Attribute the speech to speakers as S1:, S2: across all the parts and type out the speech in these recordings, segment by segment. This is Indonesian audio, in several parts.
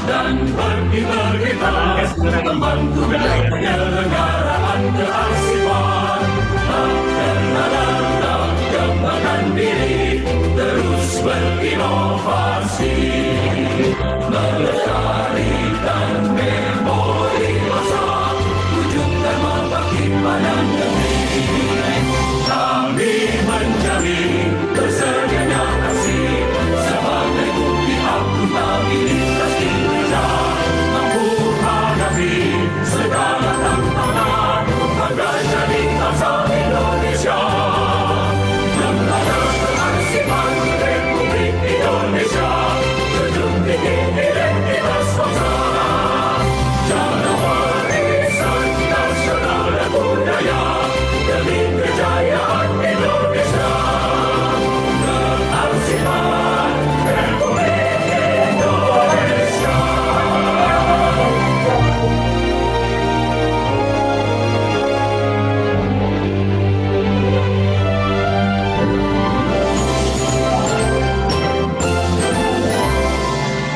S1: dan pergi-pergi membantu penyelenggaraan kearsipan. Kembangkan diri, terus berinovasi, melestarikan memori masa, wujudkan kebangkitan demi. Kami menjamin tersedianya kasih sebagai bukti akuntabilitas kita, mampu hadapi segala tantangan agar jadi bangsa Indonesia. Lembaga Kearsipan Republik Indonesia, junjung tinggi identitas bangsa, jaga warisan nasional dan budaya demi kejayaan Indonesia. Kearsipan Republik Indonesia.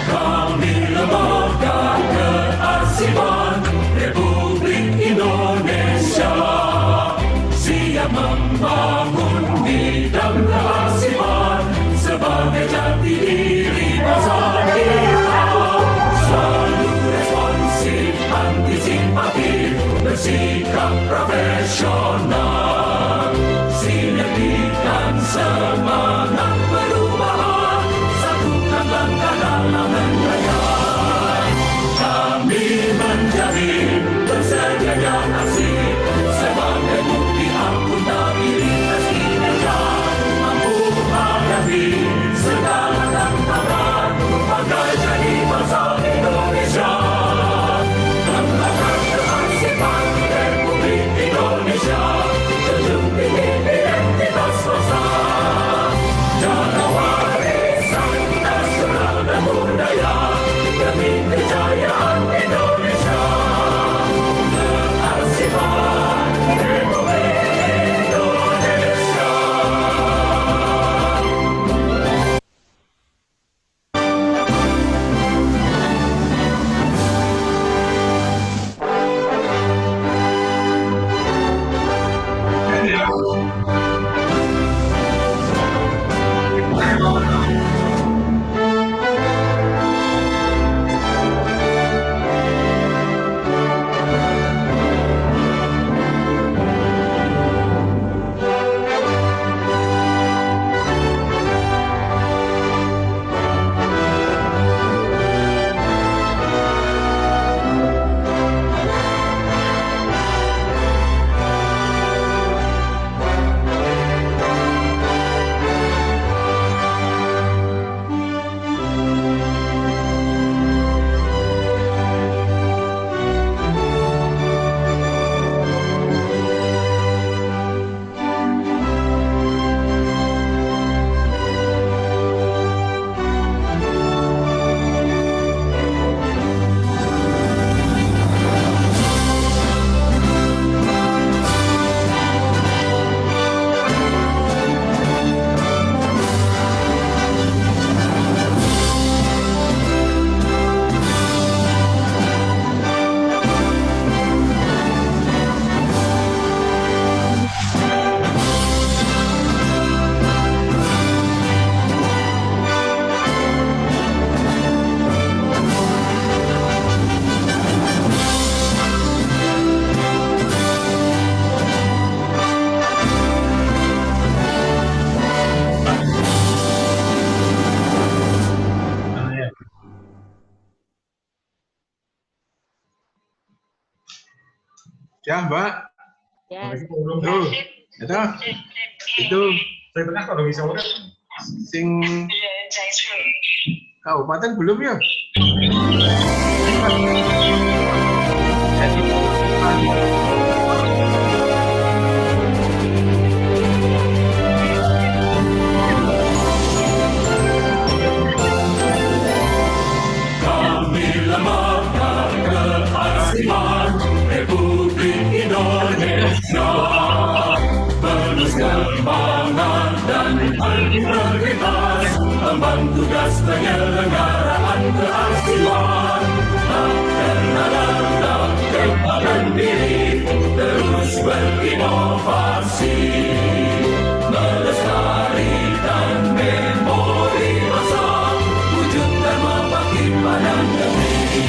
S1: Kami Lembaga Kearsipan Republik Indonesia siap membangun bidang kearsipan sebagai jati diri bangsa kita. Selalu responsif, antisipatif, bersikap profesional, sinergikan semangat perubahan, satukan langkah dalam menjaya. Kami menjamin tersedianya kasih sebagai bukti akuntabilitas kinerja, mampu menghadapi segala tantangan agar jadi bangsa Indonesia. Lembaga Kearsipan Republik Indonesia, junjung tinggi identitas bangsa, jaga warisan nasional dan budaya demi kejayaan Indonesia. Kearsipan Republik Indonesia.
S2: Ya, Mbak.
S3: Ya.
S2: Tuh, itu
S4: Saya tengah kalau bisa udah.
S2: sing kabupaten belum ya?
S1: Kami Lembaga Kearsipan Republik Indonesia meneruskan semangat dan integritas, emban tugas penyelenggaraan kearsipan. Tak pernah lelah kepadan diri, terus berinovasi, melestarikan memori masa, wujudkan kebangkitan negeri.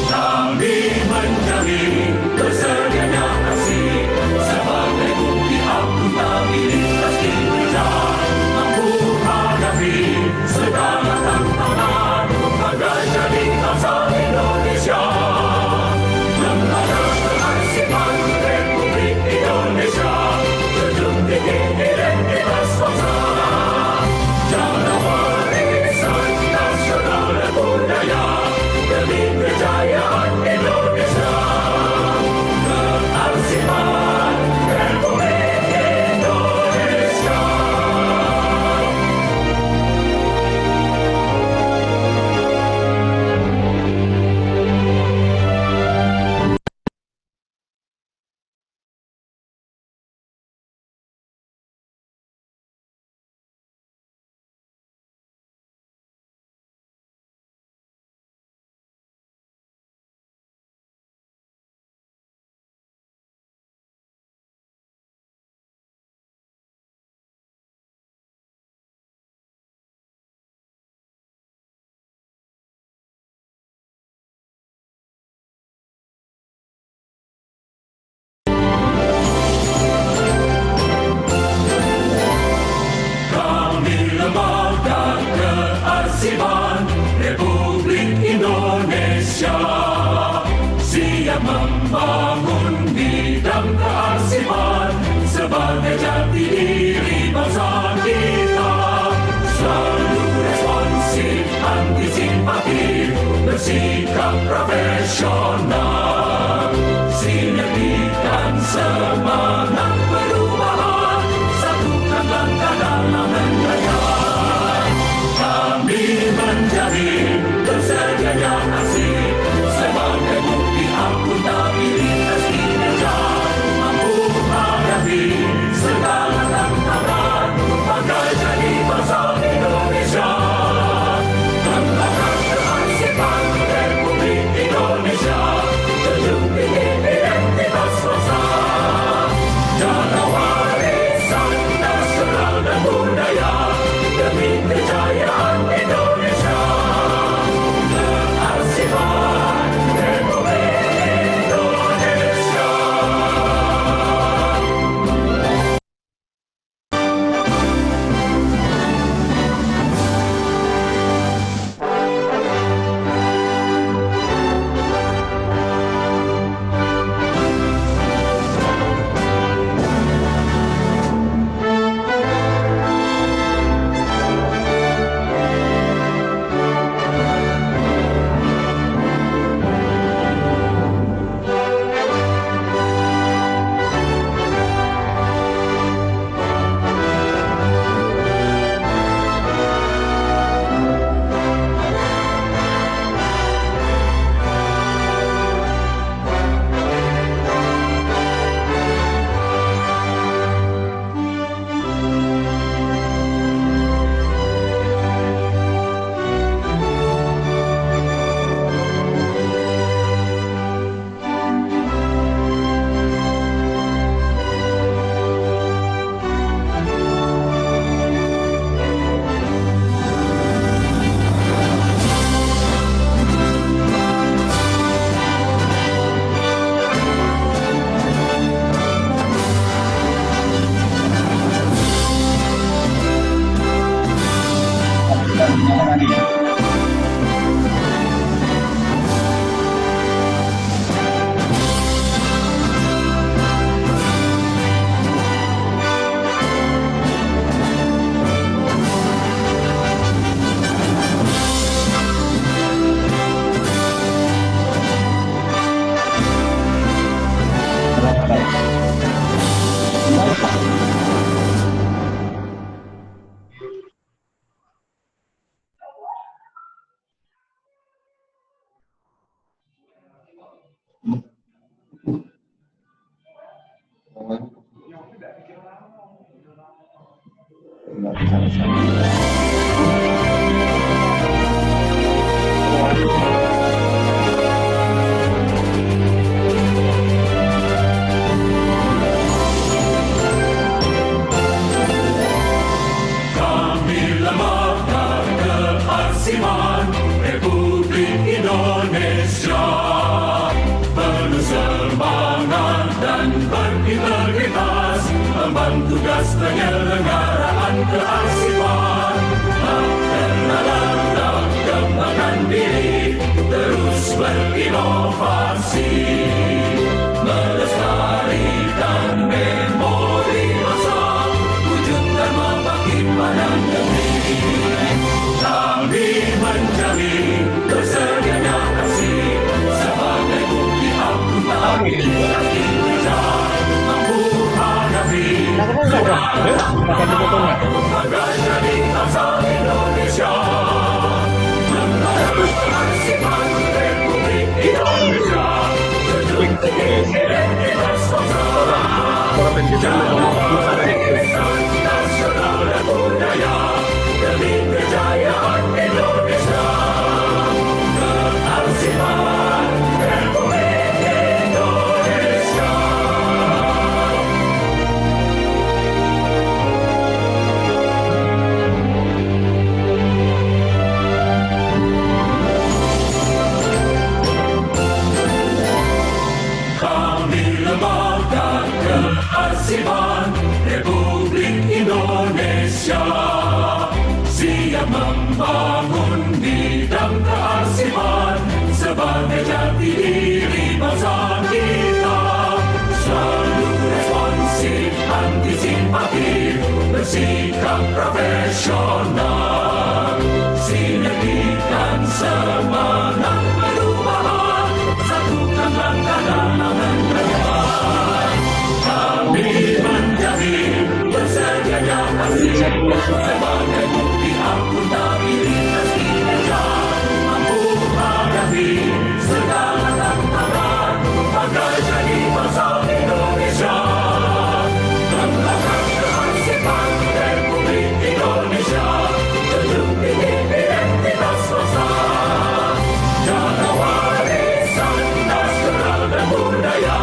S1: Kami menjamin bersedianya kasih sebagai bukti akuntabilitas kinerja, mampu hadapi segala tantangan agar jadi bangsa Indonesia. Lembaga Kearsipan Republik Indonesia, junjung tinggi identitas bangsa, jaga warisan nasional dan budaya demi kejayaan Indonesia. Kearsipan Republik Indonesia. Kami Lembaga Kearsipan Republik Indonesia siap membangun bidang kearsipan sebagai jati diri bangsa kita. Selalu responsif, antisipatif, bersikap profesional, sinergikan semangat perubahan, satukan langkah dalam menjaya. Kami menjamin bersedianya aksi sebagai bukti akuntabilitas kinerja, mampu menghadapi segala tantangan agar jadi bangsa Indonesia. Lembaga Kearsipan Republik Indonesia, Kami lemahkan kearsipan Republik Indonesia, penuh semangat dan berintegritas, emban tugas penyelenggaraan kearsipan. Tak terlalu kembangkan diri, terus berinovasi, melestarikan memori masa, wujudkan bagaimana negeri. Kami menjamin bersedianya kasih sebagai bukti akuntabilitas kinerja, mampu hadapi agar jadi bangsa Indonesia. Membangun kearsipan Republik Indonesia, sejujurnya identitas bangsa, warisan nasional dan budaya demi kejayaan Indonesia. Kearsipan Republik Indonesia. Kami lemahkan kearsipan Republik Indonesia, siap membangun bidang kearsipan sebagai jati diri bangsa kita. Selalu responsif, antisipatif, bersikap profesional, sinergikan semangat perubahan, satukan langkah dalam menegakkan. Kami menjamin bersedianya kasih sebagai bukti akuntabilitas kinerja, mampu hadapi segala tantangan agar jadi bangsa Indonesia. Kembangkan kearsipan Republik Indonesia, junjung tinggi identitas bangsa, jaga warisan nasional dan budaya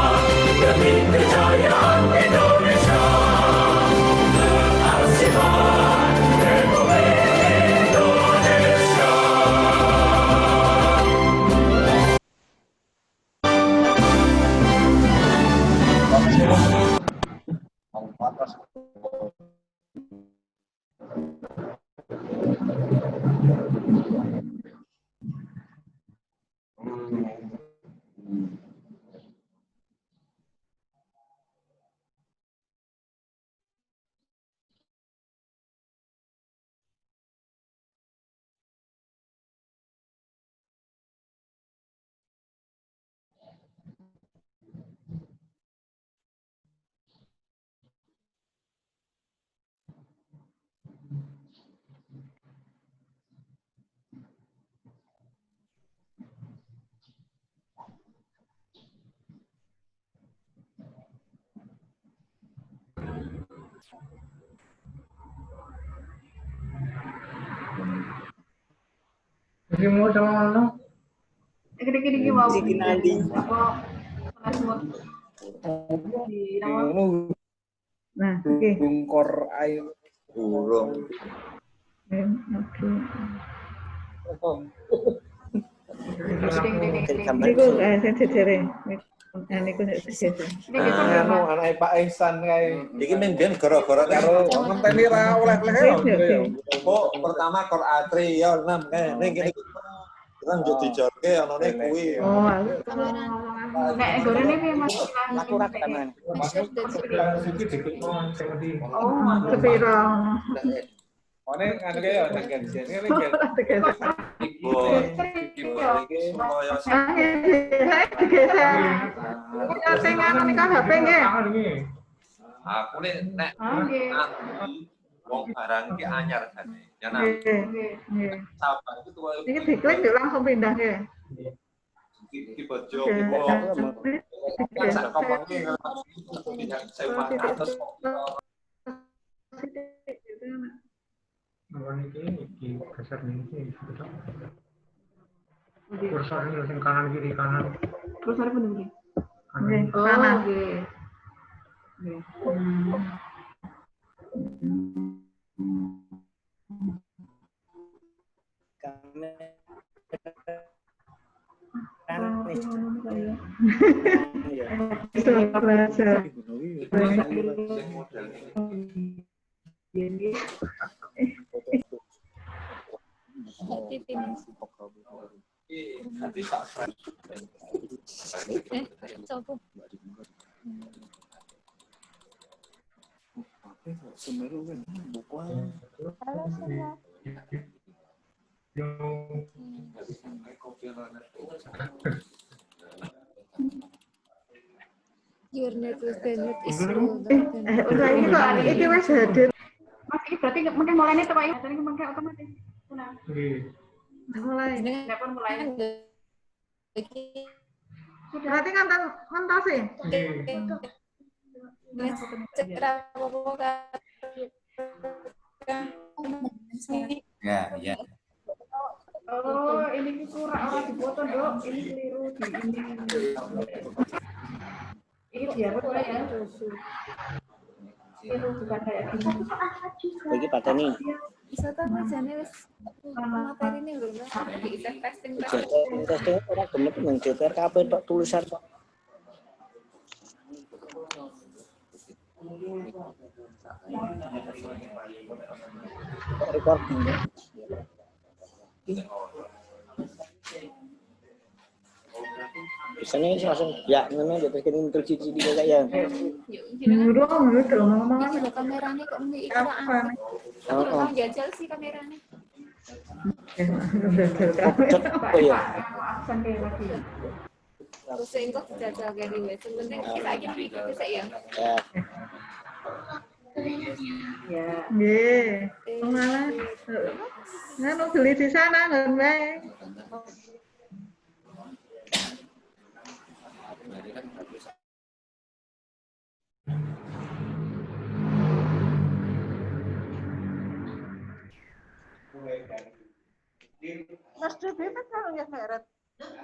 S1: demi kejayaan Indonesia. Kearsipan Republik Indonesia.
S3: Jadi mau sama mana?
S5: Dikit-dikit mau. Apa? Di nama.
S3: Nah, oke.
S6: Bungkor air burung.
S3: Oke.
S5: Ding.
S3: Niku sing jejere. Niku sing jejere.
S6: Anu anake Pak Ihsan kae.
S7: Iki mendhen gara-gara
S6: Karo ngenteni ra oleh-oleh ya.
S7: kok pertama kor atri ya 6 kae ning kene kan yo dijorke anane kuwi.
S3: Oh,
S5: Nek gorene piye Mas?
S6: Aku ra tenan.
S4: Iki dikon sing ngendi.
S5: Oh,
S3: sepiro.
S6: One ngene kae ya nang sini iki kan.
S7: Ibu iki kaya
S3: Digeser. Sing anu niku HP nggih.
S4: Tangan iki.
S7: aku nek
S5: nggih.
S7: wong barang ki anyar jane. Ya nang
S3: Nggih.
S7: sabar itu
S3: Iki diklik yo langsung pindah nggih.
S7: di bojo ibu. Sak kompongi sewa atas
S3: itu anak.
S4: Awal iki geser nih. Kursor ini yang kanan kiri kanan.
S5: Terus ada pun begini.
S3: Oke,
S4: Kanan.
S5: Oh,
S3: sana.
S5: oke. Oke.
S3: Bisa belajar.
S8: Your net was the net is
S3: Udah ini kok, ini wes hadir.
S5: Mas, ini berarti mungkin mulainya tuh Pak ya. Tadi mungkin otomatis. Nah,
S3: Mulai.
S5: enggak pun mulai.
S3: Berarti kan sih.
S7: Ya, ya.
S5: Oh, ini kurang orang dipoto, Dok. Ini keliru di ini. Ini biar apa ya? Keliru bukan kayak gini.
S9: Bagi pateni.
S8: bisa tahu jane wis materi ini lho bisa testing
S9: Testing ora gemet nang DPR kabeh tok tulisan kok. Recording. Biasanya sih langsung ya memang dia bikin tercici di kayak
S3: Ngurung gitu ngomong.
S8: ini kameranya kok ini iklan kalau jajal sih kameranya
S9: oh iya.
S5: Absen kayak lagi.
S8: terus engkau jajal gari wes penting kita lagi berikut saya
S9: Ya.
S5: Ya.
S3: Nggih. Malah. Ngono beli di sana ngene. Mas Devi betul ya Meret?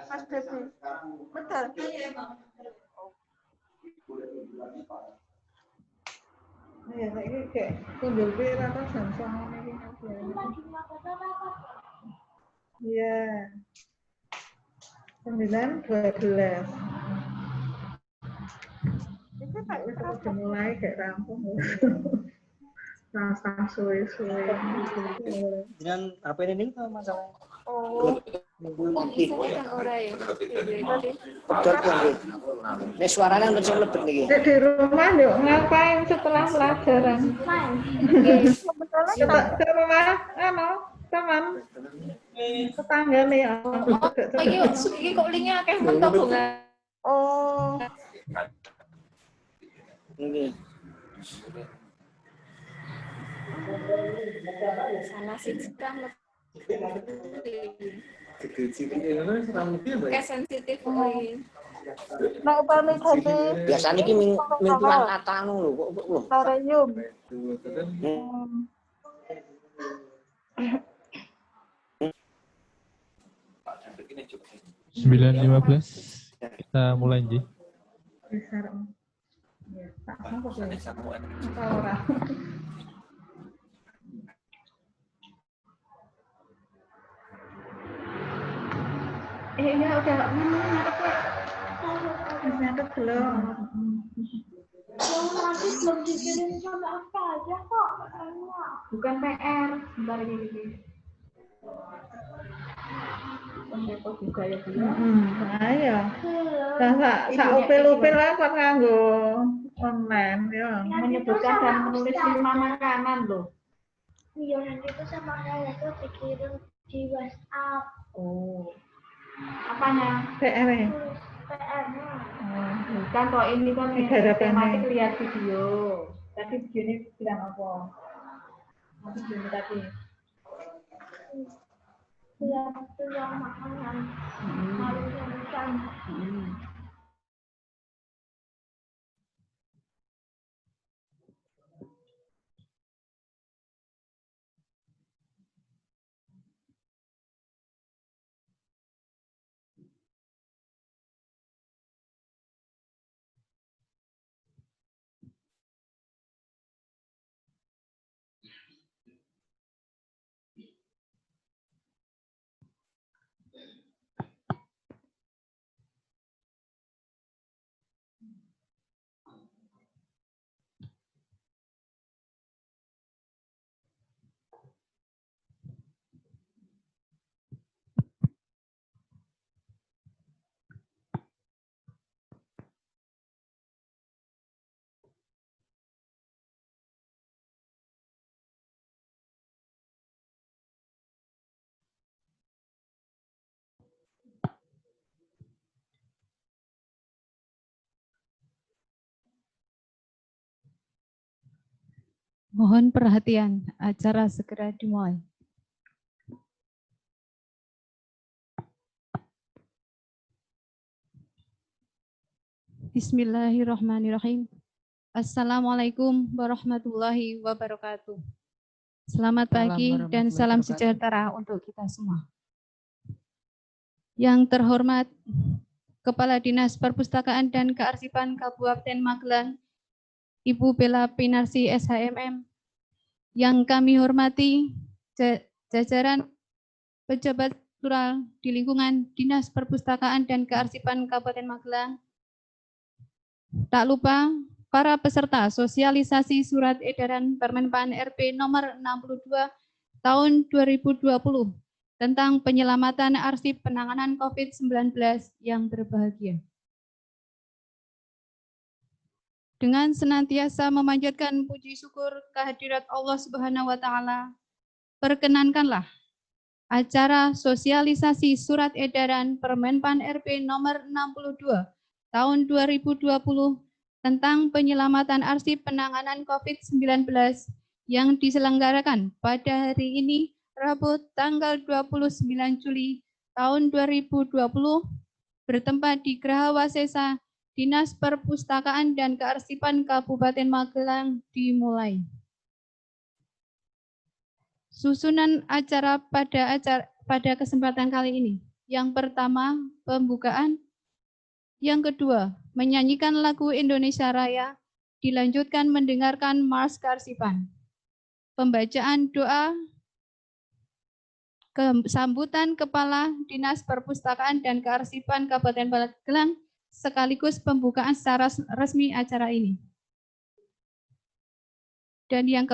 S3: Mas Devi betul. Ya, ini kayak kondol bir atau Samsung ini. Iya. 9:12. Itu kayak udah mulai kayak rampung. Rasa suwe-suwe.
S9: Dengan HP ini tuh masalah.
S3: Oh,
S8: bisa kan ora ya
S9: Betul kan. Nek suaranya kenceng lebet nih.
S3: di rumah yuk ngapain setelah pelajaran? Ke rumah, teman tetangga nih ya.
S8: iki kok linknya akeh mentok bunga
S3: Oh,
S9: Ini.
S8: sana sih sekarang
S6: Kayak
S8: kayak sensitif ini
S3: nak upami ganti
S9: Biasanya ini mimpian kata anu lho kok lho.
S3: Tarium.
S10: 9:15 kita mulai Ji.
S3: Besar. Ya, tak apa apa ora. Ya udah nyatet belum?
S5: Belum dikirim sama apa aja kok. Bukan PR, bentar gini. Repot juga ya dia.
S3: Ayo. Sak upil-upil lah kok nganggo online ya.
S5: Menyebutkan dan menulis 5 makanan loh.
S11: Iya, nanti itu sama saya tuh dikirim di WhatsApp.
S5: Oh. Apanya?
S3: PR.
S11: PR-nya.
S5: Bukan kok ini kan tematik lihat video. Tadi video ini bilang apa? Video ini tadi.
S11: Lihat itu yang makanan. Malu yang
S12: Mohon perhatian, acara segera dimulai. Bismillahirrahmanirrahim. Assalamualaikum warahmatullahi wabarakatuh. Selamat pagi dan salam sejahtera untuk kita semua. Yang terhormat Kepala Dinas Perpustakaan dan Kearsipan Kabupaten Magelang, Ibu Bella Pinarsi SHMM, yang kami hormati jajaran pejabat struktural di lingkungan Dinas Perpustakaan dan Kearsipan Kabupaten Magelang. Tak lupa para peserta sosialisasi surat edaran Permenpan RP nomor 62 tahun 2020 tentang penyelamatan arsip penanganan COVID-19 yang berbahagia. Dengan senantiasa memanjatkan puji syukur kehadirat Allah Subhanahu wa Ta'ala, perkenankanlah acara sosialisasi surat edaran Permenpan RP nomor 62 tahun 2020 tentang penyelamatan arsip penanganan COVID-19 yang diselenggarakan pada hari ini, Rabu tanggal 29 Juli tahun 2020, bertempat di Geraha Wasesa, Dinas Perpustakaan dan Kearsipan Kabupaten Magelang dimulai. Susunan acara pada kesempatan kali ini. Yang pertama, pembukaan. Yang kedua, menyanyikan lagu Indonesia Raya, dilanjutkan mendengarkan Mars Kearsipan. Pembacaan doa, sambutan Kepala Dinas Perpustakaan dan Kearsipan Kabupaten Magelang, sekaligus pembukaan secara resmi acara ini. Dan yang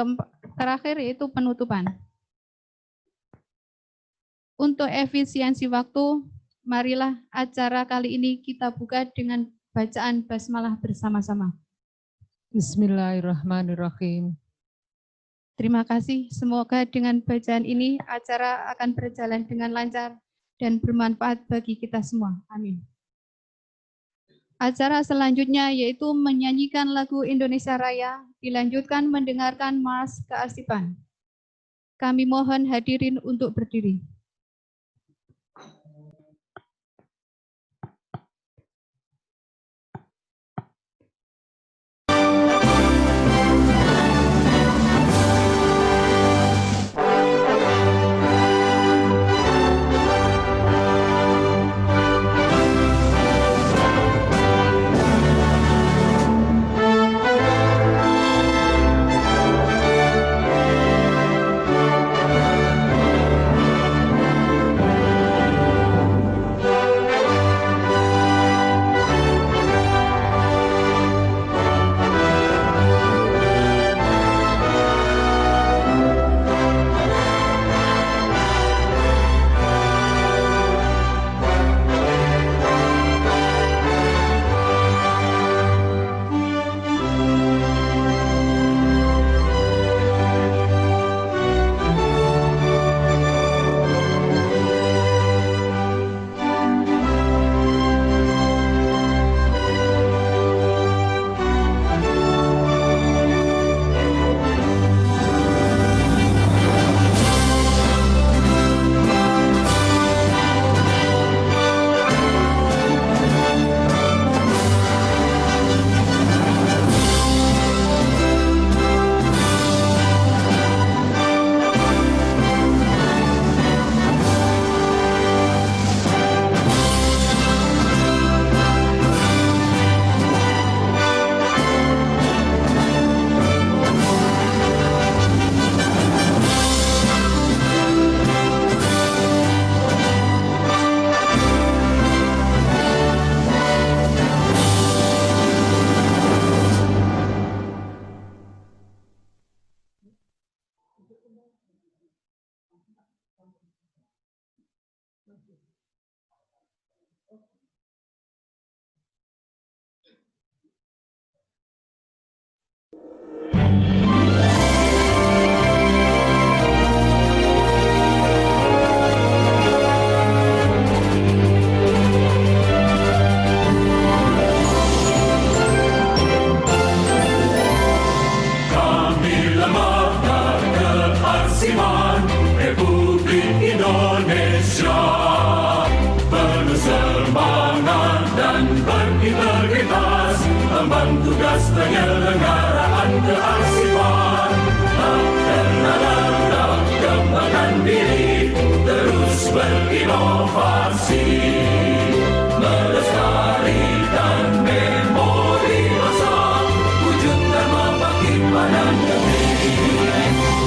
S12: terakhir yaitu penutupan. Untuk efisiensi waktu, marilah acara kali ini kita buka dengan bacaan basmalah bersama-sama.
S13: Bismillahirrahmanirrahim.
S12: Terima kasih. Semoga dengan bacaan ini acara akan berjalan dengan lancar dan bermanfaat bagi kita semua. Amin. Acara selanjutnya yaitu menyanyikan lagu Indonesia Raya, dilanjutkan mendengarkan Mars Kearsipan. Kami mohon hadirin untuk berdiri.
S1: Kami lemah penyelenggaraan kearsipan. Dalam kembangkan diri, terus berinovasi, melestarikan memori masa, wujudkan membangkit pada negeri.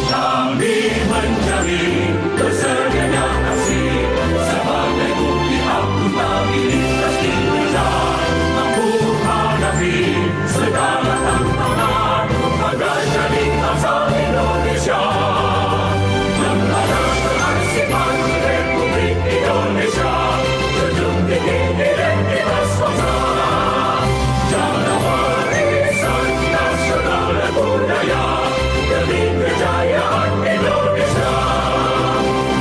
S1: Kami menjamin tersedianya kasih sebagai bukti akuntabilitas kinerja, mampu hadapi segala tantangan agar jadi bangsa Indonesia. Lembaga Kearsipan Republik Indonesia junjung tinggi identitas bangsa, jaga warisan nasional dan budaya demi kejayaan Indonesia.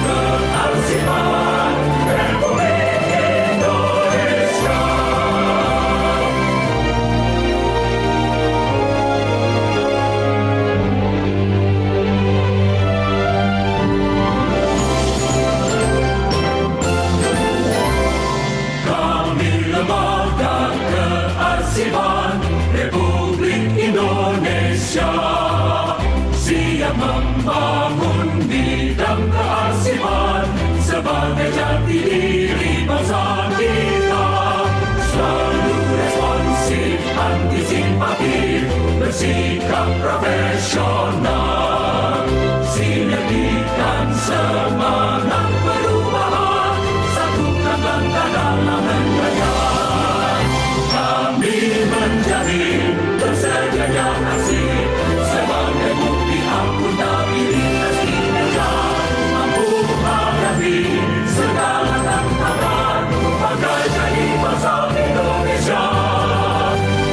S1: Kearsipan Republik Indonesia. Kami Lembaga Kearsipan Republik Indonesia siap membangun bidang kearsipan sebagai jati diri bangsa kita. Selalu responsif, antisipatif, bersikap profesional, sinergikan semangat perubahan, satukan langkah dalam menjaya. Kami menjamin tersedianya kasih sebagai bukti akuntabilitas kinerja, mampu menghadapi segala tantangan agar jadi bangsa Indonesia.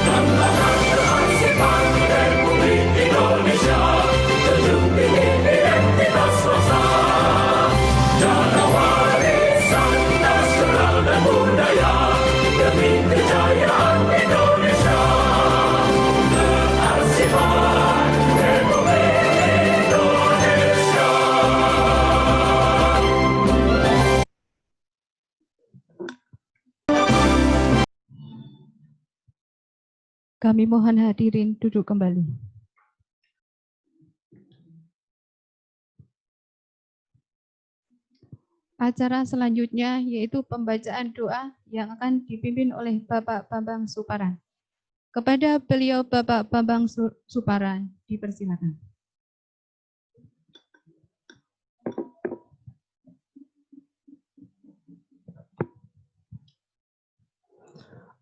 S1: Lembaga Kearsipan Republik Indonesia junjung tinggi identitas bangsa, jaga warisan nasional dan budaya demi kejayaan Indonesia. Kearsipan Republik Indonesia.
S12: Kami mohon hadirin duduk kembali. Acara selanjutnya yaitu pembacaan doa yang akan dipimpin oleh Bapak Bambang Suparan. Kepada beliau Bapak Bambang Suparan, dipersilakan.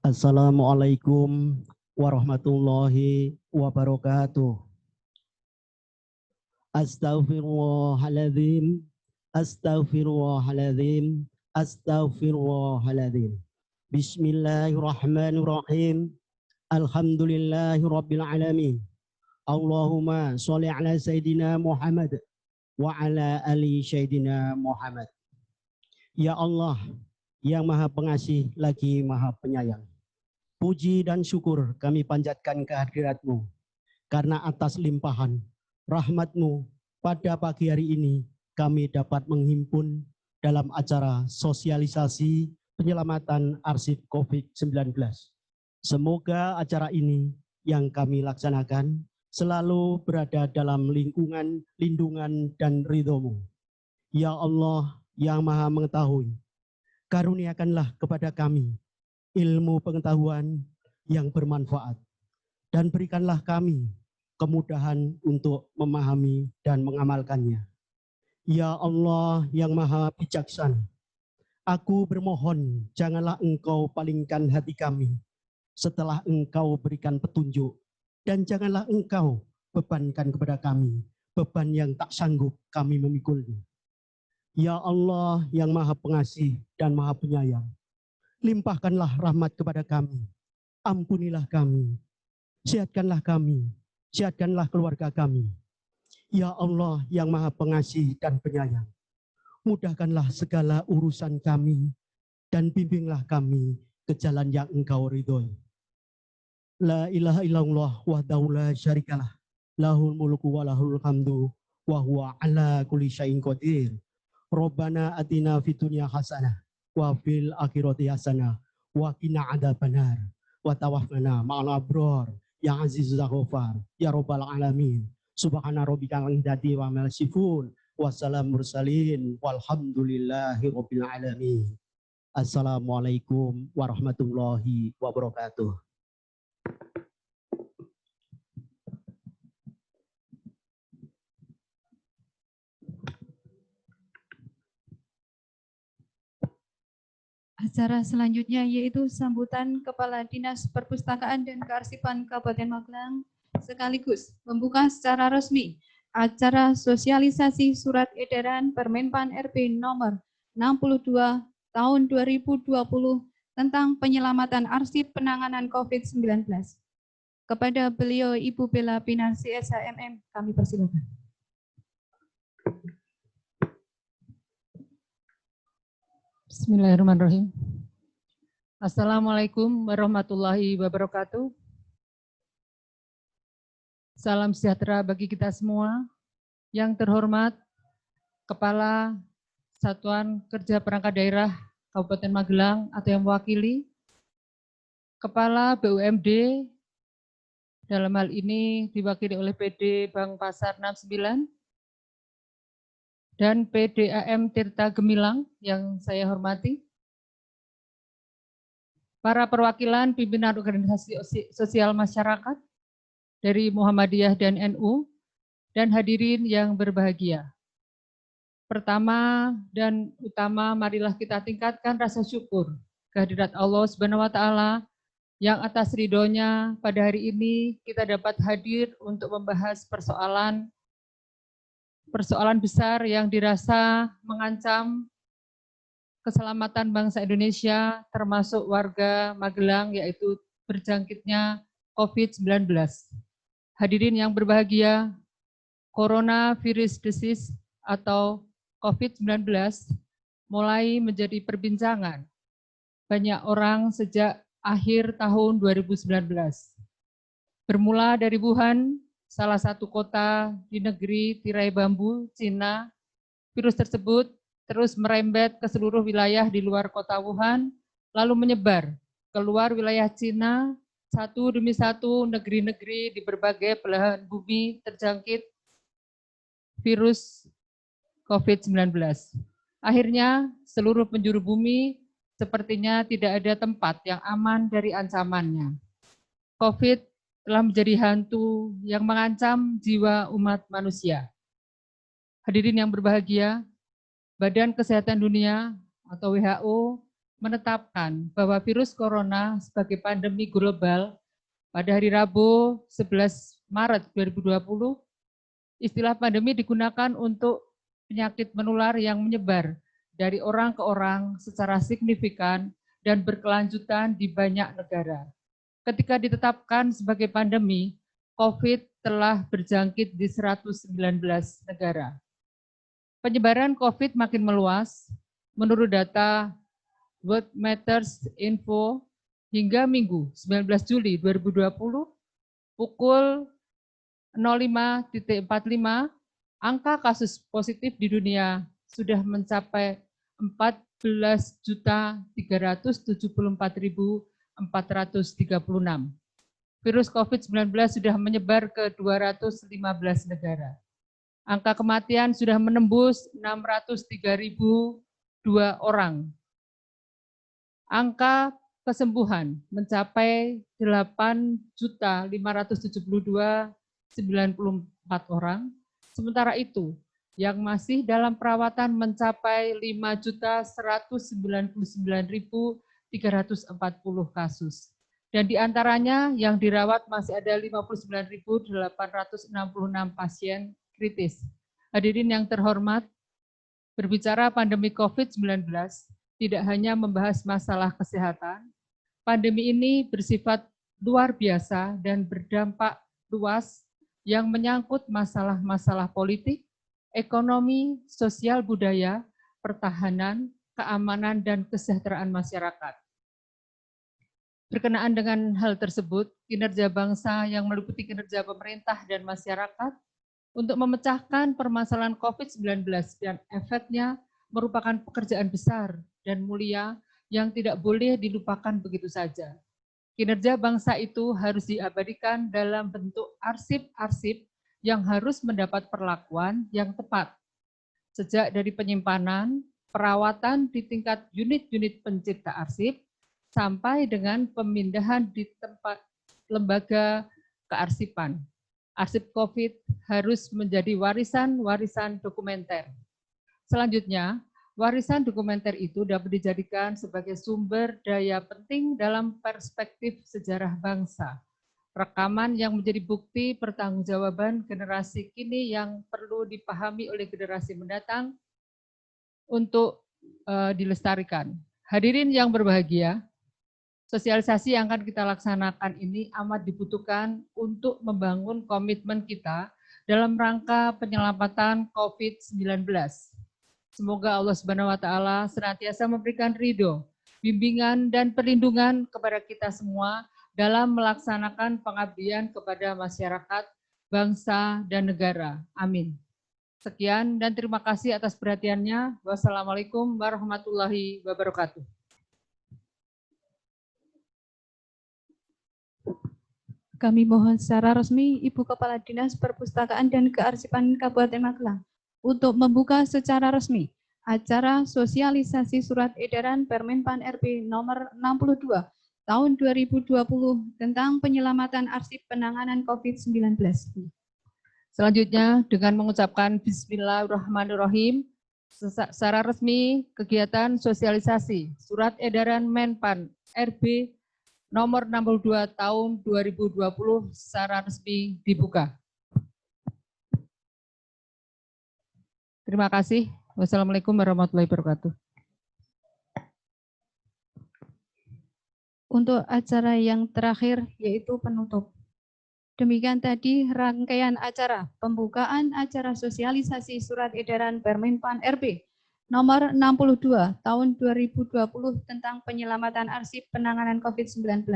S13: Assalamualaikum warahmatullahi wabarakatuh. Astaghfirullahaladzim, astaghfirullahaladzim, astaghfirullahaladzim. Bismillahirrahmanirrahim. Alhamdulillahirabbil alamin. Allahumma sholli ala sayyidina Muhammad wa ala ali sayyidina Muhammad. Ya Allah, yang Maha Pengasih lagi Maha Penyayang, puji dan syukur kami panjatkan kehadirat-Mu karena atas limpahan rahmat-Mu pada pagi hari ini kami dapat menghimpun dalam acara sosialisasi penyelamatan arsip COVID-19. Semoga acara ini yang kami laksanakan selalu berada dalam lingkungan, lindungan, dan ridho-Mu. Ya Allah yang Maha Mengetahui, karuniakanlah kepada kami ilmu pengetahuan yang bermanfaat, dan berikanlah kami kemudahan untuk memahami dan mengamalkannya. Ya Allah yang Maha Bijaksana, aku bermohon janganlah Engkau palingkan hati kami setelah Engkau berikan petunjuk, dan janganlah Engkau bebankan kepada kami beban yang tak sanggup kami memikulnya. Ya Allah yang Maha Pengasih dan Maha Penyayang, limpahkanlah rahmat kepada kami, ampunilah kami, sehatkanlah kami, sehatkanlah keluarga kami. Ya Allah yang Maha Pengasih dan Penyayang, mudahkanlah segala urusan kami dan bimbinglah kami ke jalan yang Engkau ridhoi. La ilaha illallah wahdahu la syarikalah, lahul mulku wa lahul hamdu wa huwa ala kulli syai'in qadir. Rabbana atina fid dunya hasanah wa fil akhirati hasanah wa qina adzabannar wa tawaffana ma'al abrar Ya Aziz ya Ghafar, ya Rabbal Alamin. Subhana rabbikal izzati wa ma yasifun. Wassalamu mursalin walhamdulillahi rabbil alamin. Assalamualaikum warahmatullahi wabarakatuh.
S12: Acara selanjutnya yaitu sambutan Kepala Dinas Perpustakaan dan Kearsipan Kabupaten Magelang sekaligus membuka secara resmi acara sosialisasi surat edaran Permenpan RB nomor 62 tahun 2020 tentang penyelamatan arsip penanganan COVID-19. Kepada beliau Ibu Bella Pinarsi SHMM kami persilakan.
S14: Bismillahirrahmanirrahim. Assalamualaikum warahmatullahi wabarakatuh. Salam sejahtera bagi kita semua. Yang terhormat Kepala Satuan Kerja Perangkat Daerah Kabupaten Magelang atau yang mewakili, Kepala BUMD, dalam hal ini diwakili oleh PD Bank Pasar 69, dan PDAM Tirta Gemilang yang saya hormati, para perwakilan pimpinan organisasi sosial masyarakat dari Muhammadiyah dan NU, dan hadirin yang berbahagia. Pertama dan utama, marilah kita tingkatkan rasa syukur kehadirat Allah Subhanahu wa Ta'ala yang atas ridhonya pada hari ini kita dapat hadir untuk membahas persoalan besar yang dirasa mengancam keselamatan bangsa Indonesia, termasuk warga Magelang, yaitu berjangkitnya COVID-19. Hadirin yang berbahagia, coronavirus disease atau COVID-19 mulai menjadi perbincangan banyak orang sejak akhir tahun 2019. Bermula dari Wuhan, salah satu kota di negeri tirai bambu, Cina, virus tersebut terus merembet ke seluruh wilayah di luar kota Wuhan, lalu menyebar keluar wilayah Cina, satu demi satu negeri-negeri di berbagai belahan bumi terjangkit virus COVID-19. Akhirnya seluruh penjuru bumi sepertinya tidak ada tempat yang aman dari ancamannya. COVID telah menjadi hantu yang mengancam jiwa umat manusia. Hadirin yang berbahagia, Badan Kesehatan Dunia atau WHO menetapkan bahwa virus corona sebagai pandemi global pada hari Rabu 11 Maret 2020. Istilah pandemi digunakan untuk penyakit menular yang menyebar dari orang ke orang secara signifikan dan berkelanjutan di banyak negara. Ketika ditetapkan sebagai pandemi, COVID telah berjangkit di 119 negara. Penyebaran COVID makin meluas. Menurut data World Matters Info, hingga Minggu 19 Juli 2020, pukul 05.45, angka kasus positif di dunia sudah mencapai 14.374.436. Virus COVID-19 sudah menyebar ke 215 negara. Angka kematian sudah menembus 603.002 orang. Angka kesembuhan mencapai 8.572.094 orang. Sementara itu, yang masih dalam perawatan mencapai 5.199.340 kasus. Dan di antaranya yang dirawat masih ada 59.866 pasien kritis. Hadirin yang terhormat, berbicara pandemi COVID-19 tidak hanya membahas masalah kesehatan, pandemi ini bersifat luar biasa dan berdampak luas yang menyangkut masalah-masalah politik, ekonomi, sosial budaya, pertahanan, keamanan, dan kesejahteraan masyarakat. Berkenaan dengan hal tersebut, kinerja bangsa yang meliputi kinerja pemerintah dan masyarakat untuk memecahkan permasalahan COVID-19 dan efeknya merupakan pekerjaan besar dan mulia yang tidak boleh dilupakan begitu saja. Kinerja bangsa itu harus diabadikan dalam bentuk arsip-arsip yang harus mendapat perlakuan yang tepat. Sejak dari penyimpanan, perawatan di tingkat unit-unit pencipta arsip, sampai dengan pemindahan di tempat lembaga kearsipan. Arsip COVID harus menjadi warisan-warisan dokumenter. Selanjutnya, warisan dokumenter itu dapat dijadikan sebagai sumber daya penting dalam perspektif sejarah bangsa. Rekaman yang menjadi bukti pertanggungjawaban generasi kini yang perlu dipahami oleh generasi mendatang untuk dilestarikan. Hadirin yang berbahagia, sosialisasi yang akan kita laksanakan ini amat dibutuhkan untuk membangun komitmen kita dalam rangka penyelamatan COVID-19. Semoga Allah Subhanahu wa Ta'ala senantiasa memberikan ridho, bimbingan, dan perlindungan kepada kita semua dalam melaksanakan pengabdian kepada masyarakat, bangsa, dan negara. Amin. Sekian dan terima kasih atas perhatiannya. Wassalamualaikum warahmatullahi wabarakatuh.
S12: Kami mohon secara resmi Ibu Kepala Dinas Perpustakaan dan Kearsipan Kabupaten Magelang untuk membuka secara resmi acara sosialisasi surat edaran Permenpan RB nomor 62 tahun 2020 tentang penyelamatan arsip penanganan COVID-19.
S14: Selanjutnya dengan mengucapkan Bismillahirrahmanirrahim, secara resmi kegiatan sosialisasi surat edaran Menpan RB nomor 62 tahun 2020 secara resmi dibuka. Terima kasih. Wassalamualaikum warahmatullahi wabarakatuh.
S12: Untuk acara yang terakhir yaitu penutup. Demikian tadi rangkaian acara pembukaan acara sosialisasi surat edaran Permenpan RB nomor 62 tahun 2020 tentang penyelamatan arsip penanganan COVID-19.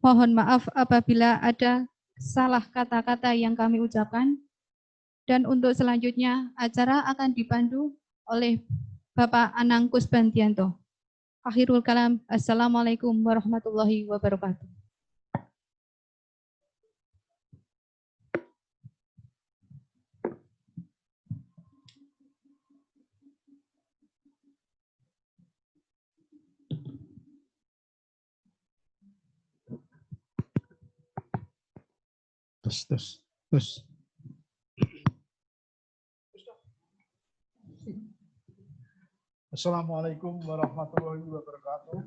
S12: Mohon maaf apabila ada salah kata-kata yang kami ucapkan. Dan untuk selanjutnya, acara akan dipandu oleh Bapak Anang Kusbantianto. Akhirul kalam, Assalamualaikum warahmatullahi wabarakatuh.
S15: Terus. Assalamualaikum warahmatullahi wabarakatuh.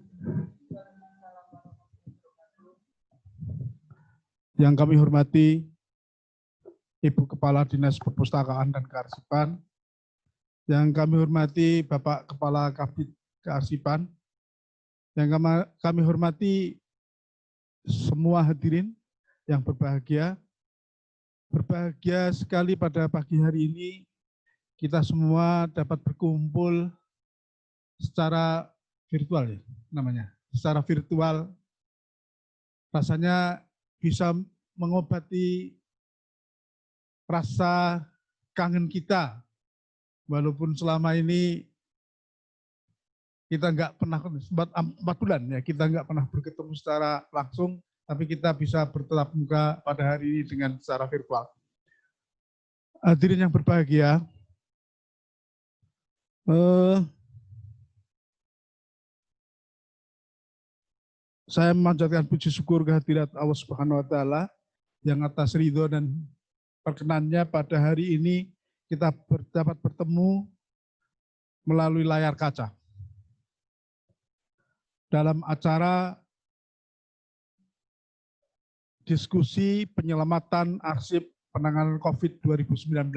S15: Yang kami hormati Ibu Kepala Dinas Perpustakaan dan Kearsipan, yang kami hormati Bapak Kepala Kabid Kearsipan, yang kami hormati semua hadirin yang berbahagia. Berbahagia sekali pada pagi hari ini kita semua dapat berkumpul secara virtual ya namanya. Secara virtual rasanya bisa mengobati rasa kangen kita. Walaupun selama ini kita nggak pernah, 4 bulan ya, kita nggak pernah bertemu secara langsung, tapi kita bisa bertatap muka pada hari ini dengan secara virtual. Hadirin yang berbahagia, saya memanjatkan puji syukur kehadirat Allah Subhanahu wa Ta'ala yang atas ridho dan perkenannya pada hari ini kita dapat bertemu melalui layar kaca dalam acara diskusi penyelamatan arsip penanganan COVID 2019.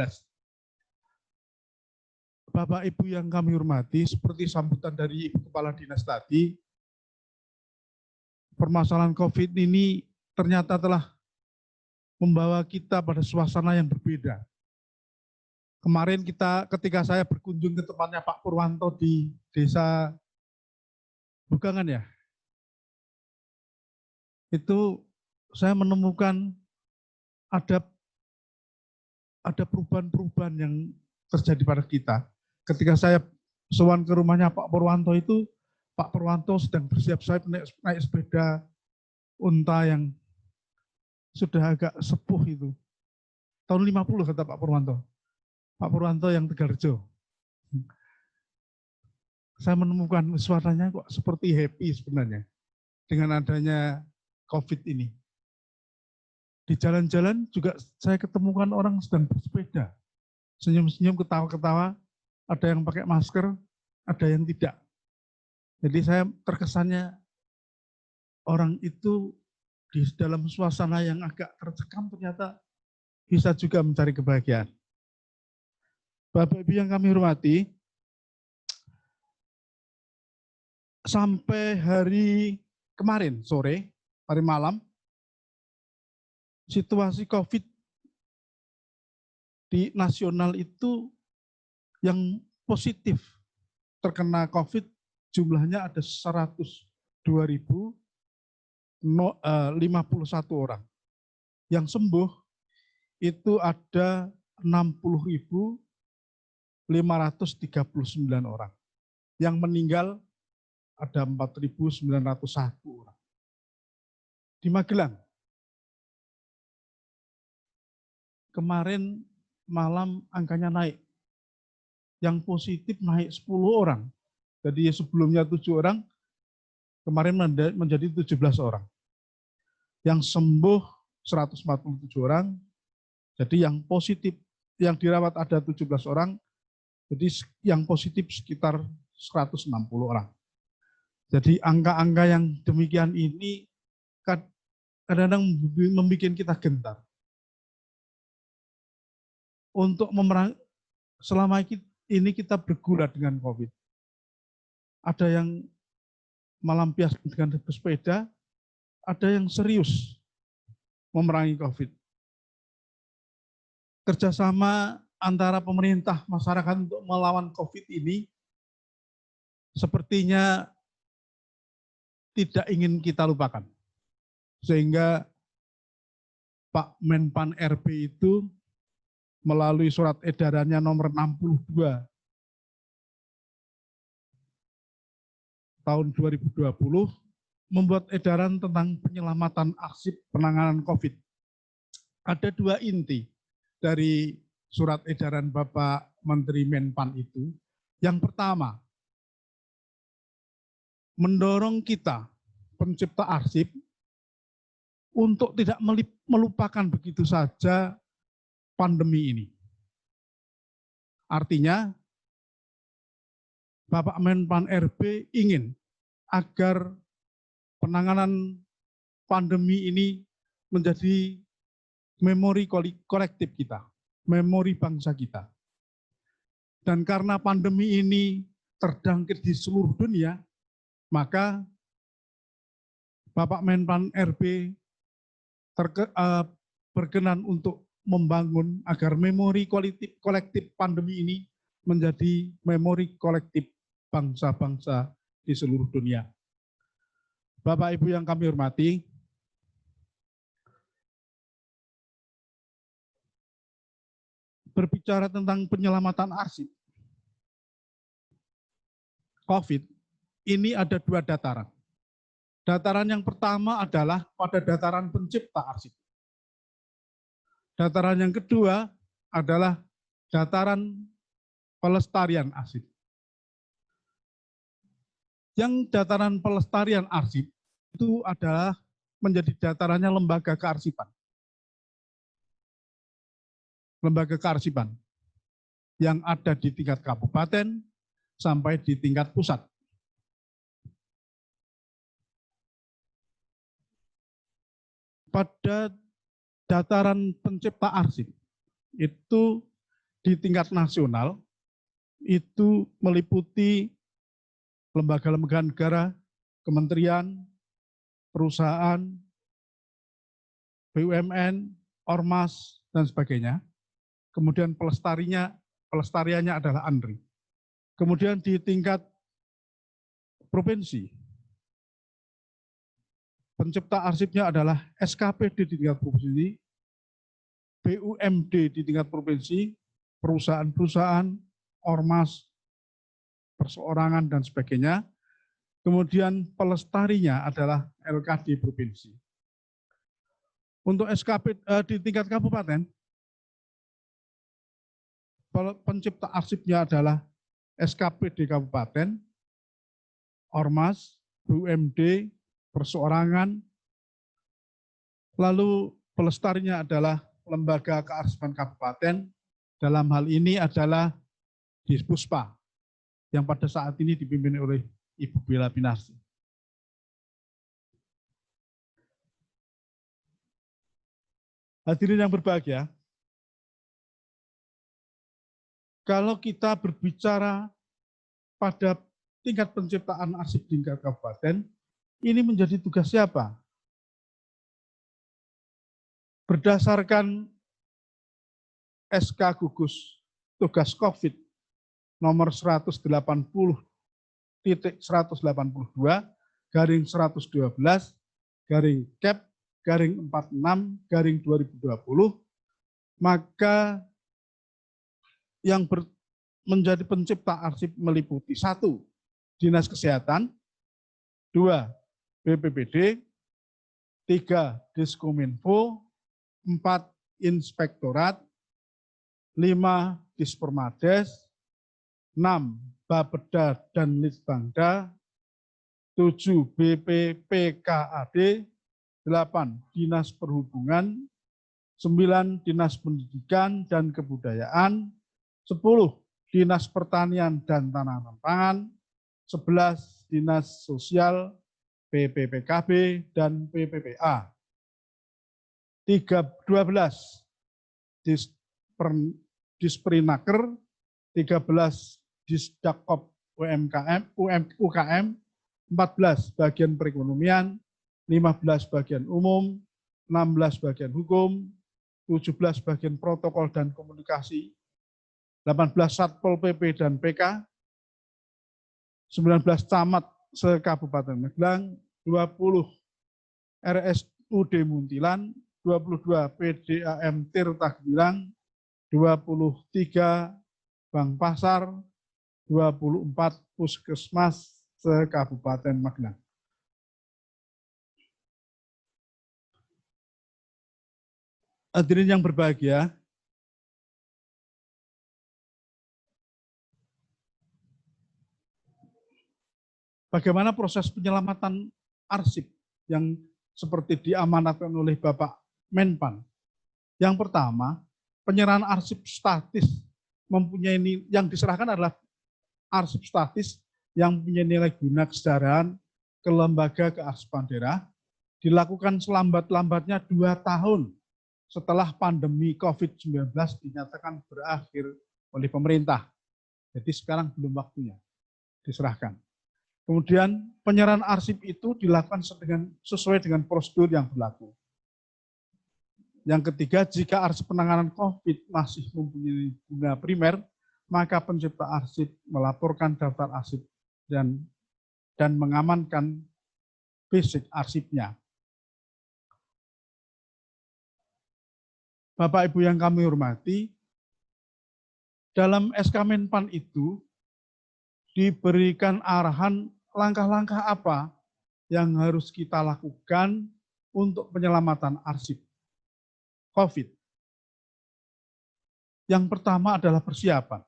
S15: Bapak Ibu yang kami hormati, seperti sambutan dari Ibu Kepala Dinas tadi, permasalahan COVID ini ternyata telah membawa kita pada suasana yang berbeda. Kemarin ketika saya berkunjung ke tempatnya Pak Purwanto di Desa Bugangan ya, itu saya menemukan ada perubahan-perubahan yang terjadi pada kita. Ketika saya sowan ke rumahnya Pak Purwanto itu, Pak Purwanto sedang bersiap-siap naik sepeda unta yang sudah agak sepuh itu. Tahun 50 kata Pak Purwanto. Pak Purwanto yang Tegalrejo. Saya menemukan suasananya kok seperti happy sebenarnya dengan adanya COVID ini. Di jalan-jalan juga saya ketemukan orang sedang bersepeda. Senyum-senyum, ketawa-ketawa, ada yang pakai masker, ada yang tidak. Jadi saya terkesannya orang itu di dalam suasana yang agak tercekam ternyata bisa juga mencari kebahagiaan. Bapak Ibu yang kami hormati, sampai hari kemarin sore, hari malam, situasi COVID di nasional itu yang positif terkena COVID jumlahnya ada 102.051 orang. Yang sembuh itu ada 60.539 orang. Yang meninggal ada 4.901 orang. Di Magelang, kemarin malam angkanya naik. Yang positif naik 10 orang. Jadi sebelumnya 7 orang, kemarin menjadi 17 orang. Yang sembuh 147 orang, jadi yang positif, yang dirawat ada 17 orang, jadi yang positif sekitar 160 orang. Jadi angka-angka yang demikian ini kadang-kadang membuat kita gentar. Untuk selama ini kita bergulat dengan COVID. Ada yang melampiaskan dengan bersepeda, ada yang serius memerangi COVID. Kerjasama antara pemerintah, masyarakat untuk melawan COVID ini sepertinya tidak ingin kita lupakan. Sehingga Pak Menpan RB itu melalui surat edarannya nomor 62 tahun 2020 membuat edaran tentang penyelamatan arsip penanganan COVID. Ada 2 inti dari surat edaran Bapak Menteri Menpan itu. Yang pertama, mendorong kita pencipta arsip untuk tidak melupakan begitu saja pandemi ini. Artinya, Bapak Menpan RB ingin agar penanganan pandemi ini menjadi memori kolektif kita, memori bangsa kita. Dan karena pandemi ini terjangkit di seluruh dunia, maka Bapak Menpan RB berkenan untuk membangun agar memori kolektif pandemi ini menjadi memori kolektif bangsa-bangsa di seluruh dunia. Bapak Ibu yang kami hormati, berbicara tentang penyelamatan arsip COVID, ini ada 2 dataran. Dataran yang pertama adalah pada dataran pencipta arsip. Dataran yang kedua adalah dataran pelestarian arsip. Yang dataran pelestarian arsip itu adalah menjadi datarannya lembaga kearsipan. Lembaga kearsipan yang ada di tingkat kabupaten sampai di tingkat pusat. Pada dataran pencipta arsip itu di tingkat nasional itu meliputi lembaga-lembaga negara, kementerian, perusahaan, BUMN, ormas, dan sebagainya. Kemudian pelestariannya adalah ANRI. Kemudian di tingkat provinsi, pencipta arsipnya adalah SKPD di tingkat provinsi, BUMD di tingkat provinsi, perusahaan-perusahaan, ormas, perseorangan, dan sebagainya. Kemudian pelestarinya adalah LKD provinsi. Untuk SKP di tingkat kabupaten, pencipta arsipnya adalah SKPD kabupaten, Ormas, BUMD, perseorangan, lalu pelestarinya adalah lembaga kearsipan kabupaten, dalam hal ini adalah Dispuspa, yang pada saat ini dipimpin oleh Ibu Bella Pinarsi. Hadirin yang berbahagia, kalau kita berbicara pada tingkat penciptaan arsip tingkat kabupaten, ini menjadi tugas siapa? Berdasarkan SK Gugus Tugas COVID nomor 180.112/Kep/46/2020, maka yang menjadi pencipta arsip meliputi 1. Dinas Kesehatan, 2. BPBD, 3. Diskominfo, 4. Inspektorat, 5. Dispermades, 6. Bapeda dan Litbangda, 7. BPPKAD, 8. Dinas Perhubungan, 9. Dinas Pendidikan dan Kebudayaan, 10. Dinas Pertanian dan Tanaman Pangan, 11. Dinas Sosial, PPPKB dan PPPA, 12. Disperinaker, 13. Disdakop UKM, 14. Bagian perekonomian, 15. Bagian umum, 16. Bagian hukum, 17. Bagian protokol dan komunikasi, 18. Satpol PP dan PK, 19. Camat se-Kabupaten Magelang, 20. RSUD Muntilan, 22. PDAM Tirta Gemilang, 23. Bank Pasar, 24. Puskesmas se-Kabupaten Magelang. Hadirin yang berbahagia, bagaimana proses penyelamatan arsip yang seperti diamanatkan oleh Bapak Menpan? Yang pertama, penyerahan arsip statis mempunyai yang diserahkan adalah arsip statis yang punya nilai guna kesejarahan ke lembaga kearsipan daerah, dilakukan selambat-lambatnya 2 tahun setelah pandemi COVID-19 dinyatakan berakhir oleh pemerintah. Jadi sekarang belum waktunya diserahkan. Kemudian penyerahan arsip itu dilakukan sesuai dengan prosedur yang berlaku. Yang ketiga, jika arsip penanganan COVID masih mempunyai guna primer, maka pencipta arsip melaporkan daftar arsip dan mengamankan basic arsipnya. Bapak Ibu yang kami hormati, dalam SK Menpan itu diberikan arahan langkah-langkah apa yang harus kita lakukan untuk penyelamatan arsip COVID. Yang pertama adalah persiapan.